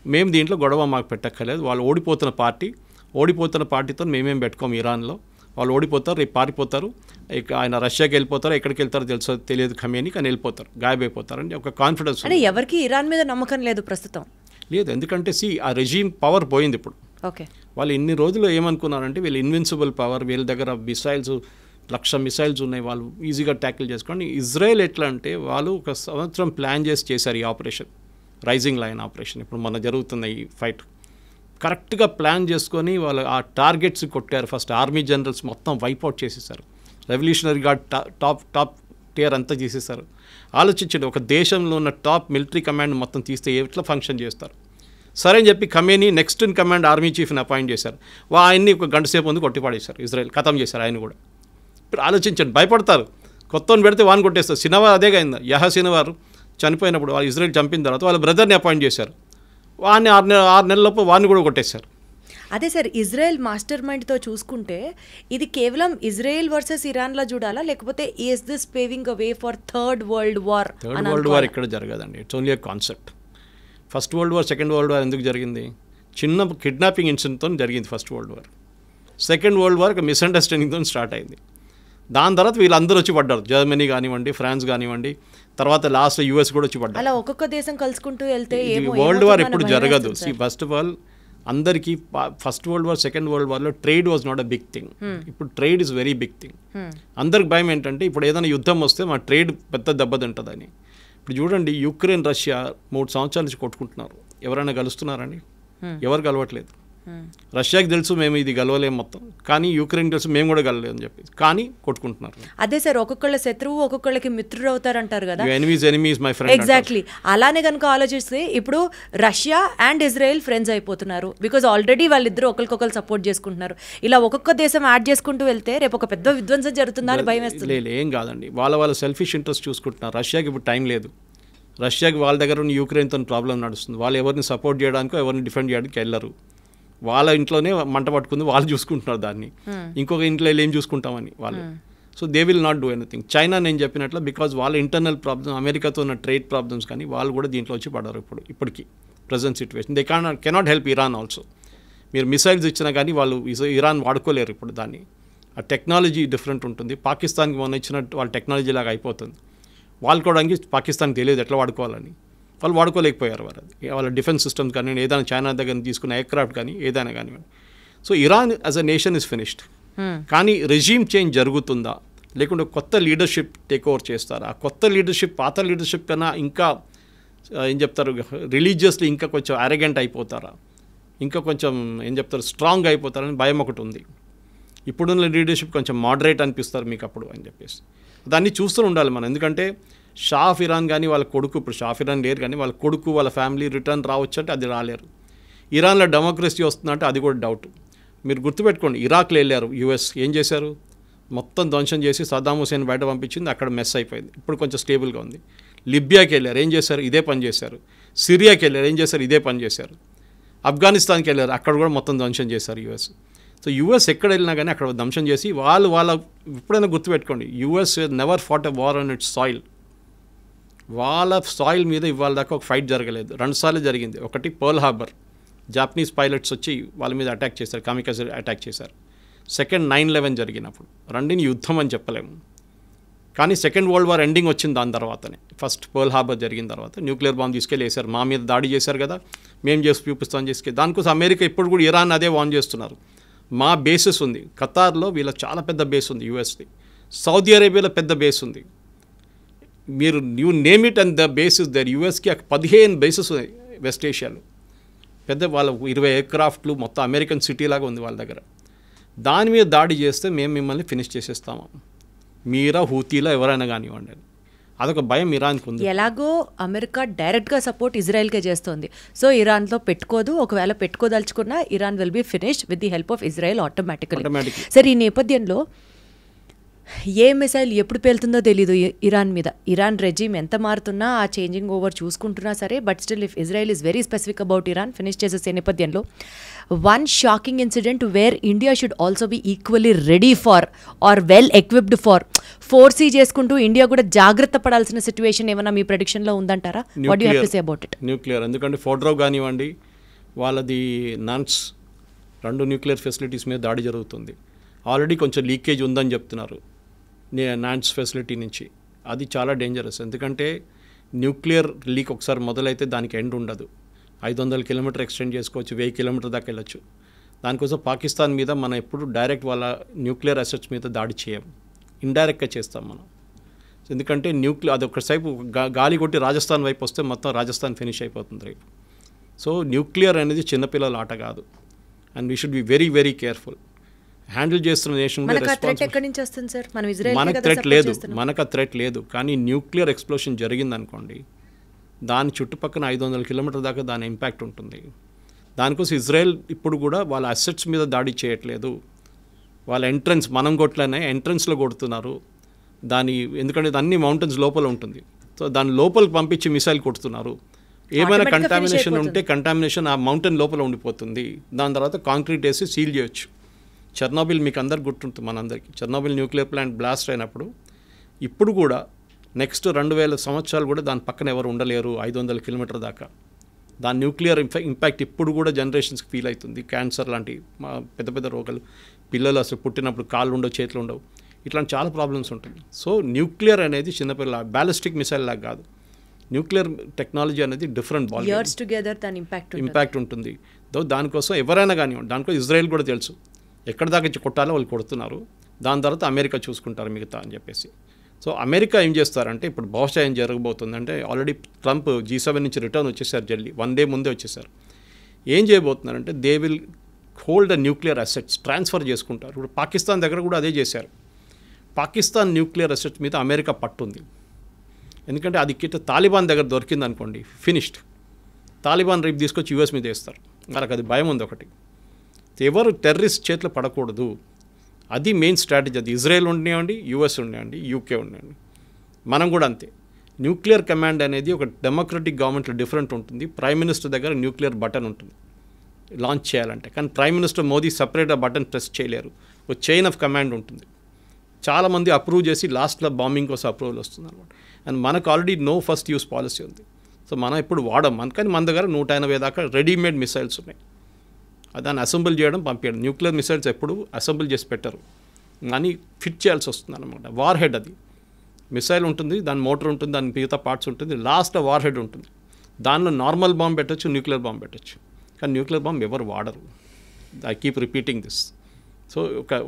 మేము దీంట్లో గొడవ మాకు పెట్టక్కర్లేదు. వాళ్ళు ఓడిపోతున్న పార్టీతో మేమేం పెట్టుకోము ఇరాన్లో, వాళ్ళు ఓడిపోతారు, రేపు పారిపోతారు, ఆయన రష్యాకి వెళ్ళిపోతారు, ఎక్కడికి వెళ్తారో తెలియదు ఖమేని, కానీ వెళ్ళిపోతారు, గాయబైపోతారని ఒక కాన్ఫిడెన్స్. అంటే ఎవరికి ఇరాన్ మీద నమ్మకం లేదు ప్రస్తుతం. లేదు, ఎందుకంటే ఆ రెజీమ్ పవర్ పోయింది ఇప్పుడు. ఓకే, వాళ్ళు ఇన్ని రోజులు ఏమనుకున్నారంటే వీళ్ళు ఇన్విన్సిబుల్ పవర్, వీళ్ళ దగ్గర మిసైల్స్ 1,00,000 మిసైల్స్ ఉన్నాయి, వాళ్ళు ఈజీగా ట్యాకిల్ చేసుకోండి. ఇజ్రాయెల్ ఎట్లా అంటే వాళ్ళు 1 సంవత్సరం ప్లాన్ చేశారు ఈ ఆపరేషన్, రైజింగ్ లైన్ ఆపరేషన్. ఇప్పుడు మన జరుగుతున్న ఈ ఫైట్ కరెక్ట్గా ప్లాన్ చేసుకొని వాళ్ళు ఆ టార్గెట్స్ కొట్టారు. ఫస్ట్ ఆర్మీ జనరల్స్ మొత్తం వైప్అవుట్ చేసేసారు, రెవల్యూషనరీ గార్డ్ టాప్ టియర్ అంతా చేసేసారు. ఆలోచించండి, ఒక దేశంలో ఉన్న టాప్ మిలిటరీ కమాండ్ మొత్తం తీస్తే ఎట్లా ఫంక్షన్ చేస్తారు. సరే అని చెప్పి Khamenei next in command army చీఫ్ని అపాయింట్ చేశారు. ఆయన్ని 1 గంట సేపు ముందు కొట్టిపాడేశారు, ఇజ్రాయెల్ ఖతం చేశారు ఆయన కూడా. ఇప్పుడు ఆలోచించండి, భయపడతారు, కొత్తని పెడితే వాడిని కొట్టేస్తారు. సినవార్ అదే అయింది, సినవార్ చనిపోయినప్పుడు వాళ్ళు ఇజ్రాయెల్ చంపిన తర్వాత వాళ్ళ బ్రదర్ని అపాయింట్ చేశారు, వాడిని 6 నెలలలోపు వాడిని కూడా కొట్టేశారు. అదే సార్, ఇజ్రాయెల్ మాస్టర్ మైండ్తో చూసుకుంటే ఇది కేవలం ఇజ్రాయెల్ వర్సెస్ ఇరాన్లా చూడాలా, లేకపోతే is this paving a way for third world war? Third world war ఇక్కడ జరగదండి, it's only a concept. First world war, second world war ఎందుకు జరిగింది? చిన్న కిడ్నాపింగ్ ఇన్సిడెంట్తో జరిగింది first world war. Second world war ఒక మిస్అండర్స్టాండింగ్తో స్టార్ట్ అయింది. దాని తర్వాత వీళ్ళందరూ వచ్చి పడ్డారు, జర్మనీ కానివ్వండి, ఫ్రాన్స్ కానివ్వండి, తర్వాత లాస్ట్ యూఎస్ కూడా వచ్చి పడ్డారు. అలా ఒక్కొక్క దేశం కలుసుకుంటూ వెళ్తే వరల్డ్ వార్ ఎప్పుడు జరగదు. ఫస్ట్ ఆఫ్ ఆల్ అందరికీ first world war, second world వార్లో trade was not a big thing. ఇప్పుడు trade is very big thing. అందరికి భయం ఏంటంటే ఇప్పుడు ఏదైనా యుద్ధం వస్తే మా ట్రేడ్ పెద్ద దెబ్బతింటుందని. ఇప్పుడు చూడండి, యుక్రెయిన్ రష్యా 3 సంవత్సరాల నుంచి కొట్టుకుంటున్నారు. ఎవరైనా కలుస్తున్నారండి? ఎవరు కలవట్లేదు. రష్యాకి తెలుసు మేము ఇది గెలవలేము మొత్తం, కానీ యుక్రెయిన్ తెలుసు మేము కూడా గెలవలేము అని చెప్పి, కానీ కొట్టుకుంటున్నారు. అదే సార్, ఒక్కొక్కళ్ళ శత్రువు ఒక్కొక్కళ్ళకి మిత్రుడు అవుతారంటారు కదా. Enemies my friend. ఎగ్జాక్ట్లీ అలానే కనుక ఆలోచిస్తే ఇప్పుడు రష్యా అండ్ ఇజ్రాయెల్ ఫ్రెండ్స్ అయిపోతున్నారు, బికాజ్ ఆల్రెడీ వాళ్ళిద్దరూ ఒకరికొకరు సపోర్ట్ చేసుకుంటున్నారు. ఇలా ఒక్కొక్క దేశం యాడ్ చేసుకుంటూ వెళ్తే రేపు ఒక పెద్ద విధ్వంసం జరుగుతుందా అని భయం వేస్తుంది. ఏం కాదండి, వాళ్ళ సెల్ఫిష్ ఇంట్రెస్ట్ చూసుకుంటున్నారు. రష్యాకి ఇప్పుడు టైం లేదు. రష్యాకి వాళ్ళ దగ్గర ఉన్న యుక్రెయిన్తో ప్రాబ్లం నడుస్తుంది. వాళ్ళు ఎవరిని సపోర్ట్ చేయడానికో ఎవరిని డిఫెండ్ చేయడానికి వెళ్ళరు. వాళ్ళ ఇంట్లోనే మంట పట్టుకుంది, వాళ్ళు చూసుకుంటున్నారు దాన్ని. ఇంకొక ఇంట్లో ఏం చూసుకుంటామని వాళ్ళు. So they will not do anything. China నేను చెప్పినట్లు బికాజ్ వాళ్ళ ఇంటర్నల్ ప్రాబ్లమ్స్, అమెరికాతో ఉన్న ట్రేడ్ ప్రాబ్లమ్స్ కానీ వాళ్ళు కూడా దీంట్లో వచ్చి పడరు ఇప్పటికీ present situation. They cannot help Iran also. మీరు మిసైల్స్ ఇచ్చినా కానీ వాళ్ళు ఇరాన్ వాడుకోలేరు ఇప్పుడు దాన్ని. ఆ టెక్నాలజీ డిఫరెంట్ ఉంటుంది. పాకిస్తాన్కి మొన్న ఇచ్చినట్టు వాళ్ళ టెక్నాలజీ లాగా అయిపోతుంది. వాడుకోవడానికి పాకిస్తాన్కి తెలియదు ఎట్లా వాడుకోవాలని, వాళ్ళు వాడుకోలేకపోయారు. వాళ్ళ డిఫెన్స్ సిస్టమ్స్ కానీ ఏదైనా చైనా దగ్గర తీసుకున్న ఎయిర్క్రాఫ్ట్ కానీ ఏదైనా కానివ్వండి. So Iran as a nation is finished. కానీ రెజీమ్ చేంజ్ జరుగుతుందా, లేకుంటే కొత్త లీడర్షిప్ టేక్ ఓవర్ చేస్తారా? ఆ కొత్త లీడర్షిప్ పాత లీడర్షిప్ కన్నా ఇంకా ఏం చెప్తారు, రిలీజియస్లీ ఇంకా కొంచెం అరగెంట్ అయిపోతారా, ఇంకా కొంచెం ఏం చెప్తారు స్ట్రాంగ్ అయిపోతారని భయం ఒకటి ఉంది. ఇప్పుడున్న లీడర్షిప్ కొంచెం మోడరేట్ అనిపిస్తారు మీకు అప్పుడు అని చెప్పేసి దాన్ని చూస్తూ ఉండాలి మనం. ఎందుకంటే షా ఆఫ్ ఇరాన్ కానీ వాళ్ళ కొడుకు, ఇప్పుడు షా ఆఫ్ ఇరాన్ లేరు కానీ వాళ్ళ కొడుకు వాళ్ళ ఫ్యామిలీ రిటర్న్ రావచ్చు అంటే అది రాలేరు. ఇరాన్లో డెమోక్రసీ వస్తుందంటే అది కూడా డౌట్. మీరు గుర్తుపెట్టుకోండి, ఇరాక్లో వెళ్ళారు యుఎస్, ఏం చేశారు, మొత్తం ధ్వంసం చేసి సద్దాం హుసేన్ బయట పంపించింది, అక్కడ మెస్ అయిపోయింది. ఇప్పుడు కొంచెం స్టేబుల్గా ఉంది. లిబియాకి వెళ్ళారు, ఏం చేశారు, ఇదే పని చేశారు. సిరియాకి వెళ్ళారు, ఏం చేశారు, ఇదే పని చేశారు. ఆఫ్ఘనిస్తాన్కి వెళ్ళారు, అక్కడ కూడా మొత్తం ధ్వంసం చేశారు యుఎస్. సో యుఎస్ ఎక్కడ వెళ్ళినా కానీ అక్కడ ధ్వంసం చేసి వాళ్ళ ఎప్పుడైనా గుర్తుపెట్టుకోండి, US never fought a war on its soil. వాళ్ళ సాయిల్ మీద ఇవాళ దాకా ఒక ఫైట్ జరగలేదు. 2 సార్లు జరిగింది. ఒకటి పర్ల్ హార్బర్, జాపనీస్ పైలట్స్ వచ్చి వాళ్ళ మీద అటాక్ చేశారు, కామికాజే అటాక్ చేశారు. సెకండ్ 9/11 జరిగినప్పుడు. రెండుని యుద్ధం అని చెప్పలేము. కానీ సెకండ్ వరల్డ్ వార్ ఎండింగ్ వచ్చింది దాని తర్వాతనే. ఫస్ట్ పర్ల్ హార్బర్ జరిగిన తర్వాత న్యూక్లియర్ బాంబ్ తీసుకెళ్ళి వేశారు, మా మీద దాడి చేశారు కదా, మేము చేసి చూపిస్తామని చేసుకెళ్ళి. దానికోసం అమెరికా ఇప్పుడు కూడా ఇరాన్ అదే వార్న్ చేస్తున్నారు. మా బేసెస్ ఉంది ఖతార్లో, వీళ్ళ చాలా పెద్ద బేస్ ఉంది యూఎస్ది, సౌదీ అరేబియాలో పెద్ద బేస్ ఉంది. మీరు you name it and the basis there. యూఎస్కి 15 బేసెస్ ఉన్నాయి వెస్ట్ ఏషియాలో, పెద్ద వాళ్ళ 20 ఎయిర్క్రాఫ్ట్లు, మొత్తం అమెరికన్ సిటీ లాగా ఉంది వాళ్ళ దగ్గర. దాని మీద దాడి చేస్తే మేము మిమ్మల్ని ఫినిష్ చేసేస్తాము, మీరా హూతీలా ఎవరైనా కానివ్వండి. అదొక భయం ఇరాన్కి ఉంది. ఎలాగో అమెరికా డైరెక్ట్గా సపోర్ట్ ఇజ్రాయెల్కే చేస్తుంది, సో ఇరాన్తో పెట్టుకోదు. ఒకవేళ పెట్టుకోదలుచుకున్నా Iran will be finished with the help of Israel automatically. సరే, ఈ నేపథ్యంలో ఏ మిసైల్ ఎప్పుడు పేలుతుందో తెలీదు ఇరాన్ మీద. ఇరాన్ రెజీమ్ ఎంత మారుతున్నా, ఆ చేంజింగ్ ఓవర్ చూసుకుంటున్నా సరే, but still if Israel is very specific about Iran finish చేసే నేపథ్యంలో one shocking incident where India should also be equally ready for or well equipped for, foresee చేసుకుంటూ India కూడా జాగ్రత్త పడాల్సిన సిచ్యువేషన్ ఏమైనా మీ ప్రెడిక్షన్లో ఉందంటారా? What do have to say about it? Nuclear, ఎందుకంటే ఫోర్డ్రో కానివ్వండి, వాళ్ళది నాన్స్ 2 న్యూక్లియర్ ఫెసిలిటీస్ మీద దాడి జరుగుతుంది. ఆల్రెడీ కొంచెం లీకేజ్ ఉందని చెప్తున్నారు నాన్స్ ఫెసిలిటీ నుంచి. అది చాలా డేంజరస్, ఎందుకంటే న్యూక్లియర్ లీక్ ఒకసారి మొదలైతే దానికి ఎండ్ ఉండదు. 500 కిలోమీటర్ ఎక్స్టెండ్ చేసుకోవచ్చు, 1000 కిలోమీటర్ దాకా వెళ్ళచ్చు. దానికోసం పాకిస్తాన్ మీద మనం ఎప్పుడు డైరెక్ట్ వాళ్ళ న్యూక్లియర్ అసెట్స్ మీద దాడి చేయం, ఇండైరెక్ట్గా చేస్తాం మనం. ఎందుకంటే అది ఒకసేపు గాలి కొట్టి రాజస్థాన్ వైపు వస్తే మొత్తం రాజస్థాన్ ఫినిష్ అయిపోతుంది రేపు. సో న్యూక్లియర్ అనేది చిన్నపిల్లల ఆట కాదు, and we should be very very careful. Handle చేస్తున్న నేషన్ మనకు థ్రెట్ లేదు, కానీ న్యూక్లియర్ ఎక్స్ప్లోషన్ జరిగింది అనుకోండి, దాని చుట్టుపక్కల 500 కిలోమీటర్ దాకా దాని ఇంపాక్ట్ ఉంటుంది. దానికోసం ఇజ్రాయెల్ ఇప్పుడు కూడా వాళ్ళ అసెట్స్ మీద దాడి చేయట్లేదు, వాళ్ళ ఎంట్రన్స్ మనం కొట్లనే ఎంట్రన్స్లో కొడుతున్నారు దాని, ఎందుకంటే అన్ని మౌంటైన్స్ లోపల ఉంటుంది. సో దాని లోపలికి పంపించి మిసైల్ కొడుతున్నారు. ఏమైనా కంటామినేషన్ ఉంటే కంటామినేషన్ ఆ మౌంటైన్ లోపల ఉండిపోతుంది. దాని తర్వాత కాంక్రీట్ వేసి సీల్ చేయొచ్చు. చెర్నోబిల్ మీకు అందరికి గుర్తుంటుంది, మనందరికీ చెర్నోబిల్ న్యూక్లియర్ ప్లాంట్ బ్లాస్ట్ అయినప్పుడు. ఇప్పుడు కూడా నెక్స్ట్ 2000 సంవత్సరాలు కూడా దాని పక్కన ఎవరు ఉండలేరు 500 కిలోమీటర్ దాకా. దాని న్యూక్లియర్ ఇంపాక్ట్ ఇప్పుడు కూడా జనరేషన్స్కి ఫీల్ అవుతుంది. క్యాన్సర్ లాంటి పెద్ద పెద్ద రోగాలు, పిల్లలు అసలు పుట్టినప్పుడు కాళ్ళు ఉండవు, చేతులు ఉండవు, ఇట్లాంటి చాలా ప్రాబ్లమ్స్ ఉంటుంది. సో న్యూక్లియర్ అనేది చిన్నపిల్ల బ్యాలిస్టిక్ మిసైల్ లాగా కాదు. న్యూక్లియర్ టెక్నాలజీ అనేది డిఫరెంట్ ఇంపాక్ట్ ఉంటుంది. దానికోసం ఎవరైనా కానివ్వండి, దానికోసం ఇజ్రాయెల్ కూడా తెలుసు ఎక్కడ దాకా కొట్టాలో వాళ్ళు కొడుతున్నారు. దాని తర్వాత అమెరికా చూసుకుంటారు మిగతా అని చెప్పేసి. సో అమెరికా ఏం చేస్తారంటే, ఇప్పుడు బహుశా ఏం జరగబోతుందంటే, ఆల్రెడీ ట్రంప్ G7 నుంచి రిటర్న్ వచ్చేసారు, జల్దీ 1 డే ముందే వచ్చేసారు. ఏం చేయబోతున్నారంటే, they will hold nuclear assets, transfer చేసుకుంటారు. ఇప్పుడు పాకిస్తాన్ దగ్గర కూడా అదే చేశారు. పాకిస్తాన్ న్యూక్లియర్ అసెట్స్ మీద అమెరికా పట్టుంది, ఎందుకంటే అది తాలిబాన్ దగ్గర దొరికింది అనుకోండి ఫినిష్డ్. తాలిబాన్ రేపు తీసుకొచ్చి యూఎస్ మీద వేస్తారు. వాళ్ళకి అది భయం ఉంది ఒకటి, ఎవరు టెర్రరిస్ట్ చేతిలో పడకూడదు. అది మెయిన్ స్ట్రాటజీ. అది ఇజ్రాయెల్ ఉండనివ్వండి, యూఎస్ ఉండనివ్వండి, యూకే ఉండనివ్వండి, మనం కూడా అంతే. న్యూక్లియర్ కమాండ్ అనేది ఒక డెమోక్రటిక్ గవర్నమెంట్లో డిఫరెంట్ ఉంటుంది. ప్రైమ్ మినిస్టర్ దగ్గర న్యూక్లియర్ బటన్ ఉంటుంది లాంచ్ చేయాలంటే, కానీ ప్రైమ్ మినిస్టర్ మోదీ సపరేట్ ఆ బటన్ ప్రెస్ చేయలేరు. ఒక చైన్ ఆఫ్ కమాండ్ ఉంటుంది. చాలామంది అప్రూవ్ చేసి లాస్ట్లో బాంబింగ్ కోసం అప్రూవల్ వస్తుంది అనమాట. అండ్ మనకు already no first use policy ఉంది. సో మనం ఇప్పుడు వాడం, కానీ మన దగ్గర 180 దాకా రెడీమేడ్ మిసైల్స్ ఉన్నాయి. దాన్ని అసెంబుల్ చేయడం, పంపించడం. న్యూక్లియర్ మిసైల్స్ ఎప్పుడు అసెంబుల్ చేసి పెట్టరు, కానీ ఫిట్ చేయాల్సి వస్తుంది అనమాట. వార్ హెడ్, అది మిసైల్ ఉంటుంది, దాని మోటార్ ఉంటుంది, దాని మిగతా పార్ట్స్ ఉంటుంది, లాస్ట్ వార్ హెడ్ ఉంటుంది. దానిలో నార్మల్ బాంబ్ పెట్టచ్చు, న్యూక్లియర్ బాంబ్ పెట్టచ్చు, కానీ న్యూక్లియర్ బాంబ్ ఎవరు వాడరు. I keep repeating this. So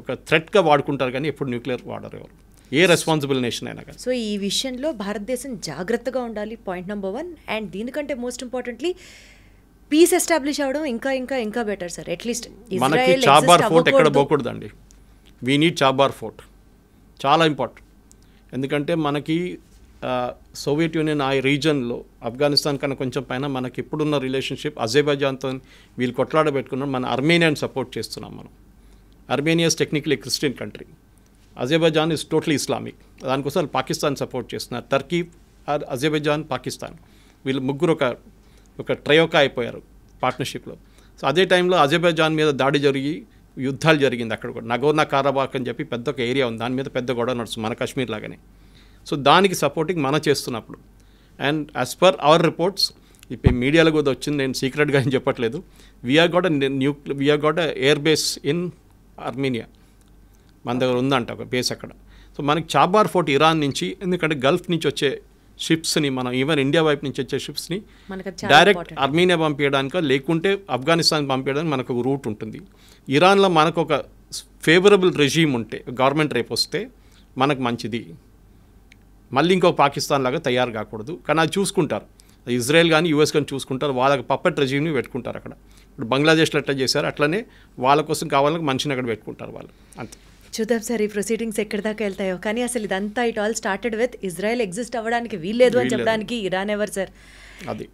ఒక థ్రెట్గా వాడుకుంటారు, కానీ ఎప్పుడు న్యూక్లియర్ వాడరు ఎవరు, ఏ రెస్పాన్సిబుల్ నేషన్ అయినా కానీ. సో ఈ విషయంలో భారతదేశం జాగ్రత్తగా ఉండాలి, పాయింట్ నెంబర్ 1. అండ్ దీనికంటే మోస్ట్ ఇంపార్టెంట్లీ పీస్ ఎస్టాబ్లిష్ అవ్వడం ఇంకా బెటర్ సార్. అట్లీస్ట్ మనకి చాబార్ ఫోర్ట్ ఎక్కడ పోకూడదండి. వీ నీడ్ చాబార్ ఫోర్ట్, చాలా ఇంపార్టెంట్. ఎందుకంటే మనకి సోవియట్ యూనియన్ ఆ రీజన్లో ఆఫ్ఘనిస్తాన్ కన్నా కొంచెం పైన మనకి ఇప్పుడున్న రిలేషన్షిప్ అజర్బైజాన్తో వీళ్ళు కొట్లాడబెట్టుకున్నాం. మన అర్మేనియాని సపోర్ట్ చేస్తున్నాం మనం. Armenia is technically Christian country, Azerbaijan is totally Islamic. దానికోసం పాకిస్తాన్ సపోర్ట్ చేస్తున్నారు. టర్కీ, అజర్బైజాన్, పాకిస్తాన్ వీళ్ళు ముగ్గురు ఒక ట్రయోకా అయిపోయారు పార్ట్నర్షిప్లో. సో అదే టైంలో అజర్బైజాన్ మీద దాడి జరిగి యుద్ధాలు జరిగింది అక్కడ కూడా. నగోర్నా కారాబాక్ అని చెప్పి పెద్ద ఒక ఏరియా ఉంది, దాని మీద పెద్ద గొడవ నడుస్తుంది, మన కాశ్మీర్ లాగానే. సో దానికి సపోర్టింగ్ మనం చేస్తున్నప్పుడు, and as per our reports, ఇప్పుడు మీడియాలో కూడా వచ్చింది, నేను సీక్రెట్గా ఏం చెప్పట్లేదు, we are got air base in Armenia, మన దగ్గర ఉందంట ఒక బేస్ అక్కడ. సో మనకి చాబార్ ఫోర్ట్ ఇరాన్ నుంచి, ఎందుకంటే గల్ఫ్ నుంచి వచ్చే షిప్స్ని మనం ఈవెన్ ఇండియా వైపు నుంచి వచ్చే షిప్స్ని డైరెక్ట్ అర్మీనియా పంపించడానికో లేకుంటే ఆఫ్ఘనిస్తాన్ పంపించడానికి మనకు ఒక రూట్ ఉంటుంది. ఇరాన్లో మనకు ఒక ఫేవరబుల్ రెజీమ్ ఉంటే, గవర్నమెంట్ రేపు వస్తే మనకు మంచిది, మళ్ళీ ఇంకో పాకిస్తాన్ లాగా తయారు కాకూడదు. కానీ అది చూసుకుంటారు, ఇజ్రాయెల్ కానీ యూఎస్ కానీ చూసుకుంటారు, వాళ్ళకి పప్పెట్ రెజీమ్ని పెట్టుకుంటారు అక్కడ. ఇప్పుడు బంగ్లాదేశ్లో ఎట్లా చేశారు అట్లనే వాళ్ళ కోసం కావాలని మనిషిని అక్కడ పెట్టుకుంటారు వాళ్ళు, అంతే. చూద్దాం సార్ ఈ ప్రొసీడింగ్స్ ఎక్కడి దాకా వెళ్తాయో. కానీ అసలు ఇదంతా it all started with Israel exist అవ్వడానికి వీల్లేదు అని చెప్పడానికి ఇరాన్ ఎవరు సార్? అది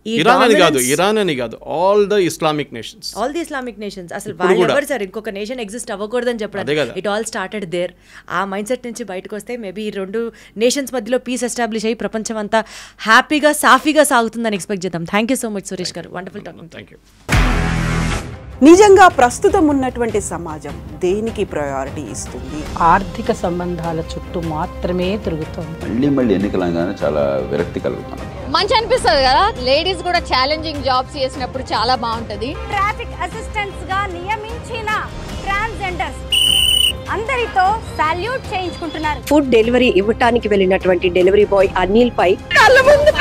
ఇరాన్ అని కాదు ఆల్ ద ఇస్లామిక్ నేషన్స్ అసలు వాళ్ళు ఎవరు సార్ ఇంకొక నేషన్ ఎగ్జిస్ట్ అవ్వకూడదని చెప్పడానికి? It all started there. ఆ మైండ్ సెట్ నుంచి బయటకు వస్తే మేబీ ఈ రెండు నేషన్స్ మధ్యలో పీస్ ఎస్టాబ్లిష్ అయ్యి ప్రపంచం అంతా హ్యాపీగా సాఫీగా సాగుతుందని ఎక్స్పెక్ట్ చేద్దాం. Thank you so much Suresh గారు, వండర్ఫుల్ టాకింగ్. Thank you. నిజంగా ప్రస్తుతం ఉన్నటువంటి సమాజం దేనికి ప్రయారిటీ ఇస్తుంది? ఆర్థిక సంబంధాల చుట్టూ మాత్రమే తిరుగుతుంది. మళ్ళీ ఎన్నికలంగానే చాలా విరక్తి కలుగుతాను. మంచి అనిపిస్తుంది కదా, లేడీస్ కూడా ఛాలెంజింగ్ జాబ్స్ చేసినప్పుడు చాలా బాగుంటది. ట్రాఫిక్ అసిస్టెంట్స్ గా నియమించిన ట్రాన్స్జెండర్స్ అందరితో సాల్యూట్ చేయించుకుంటున్నారు. ఫుడ్ డెలివరీ ఇవ్వటానికి వెళ్ళినటువంటి డెలివరీ బాయ్ అనిల్ పై కళ్ళ ముందు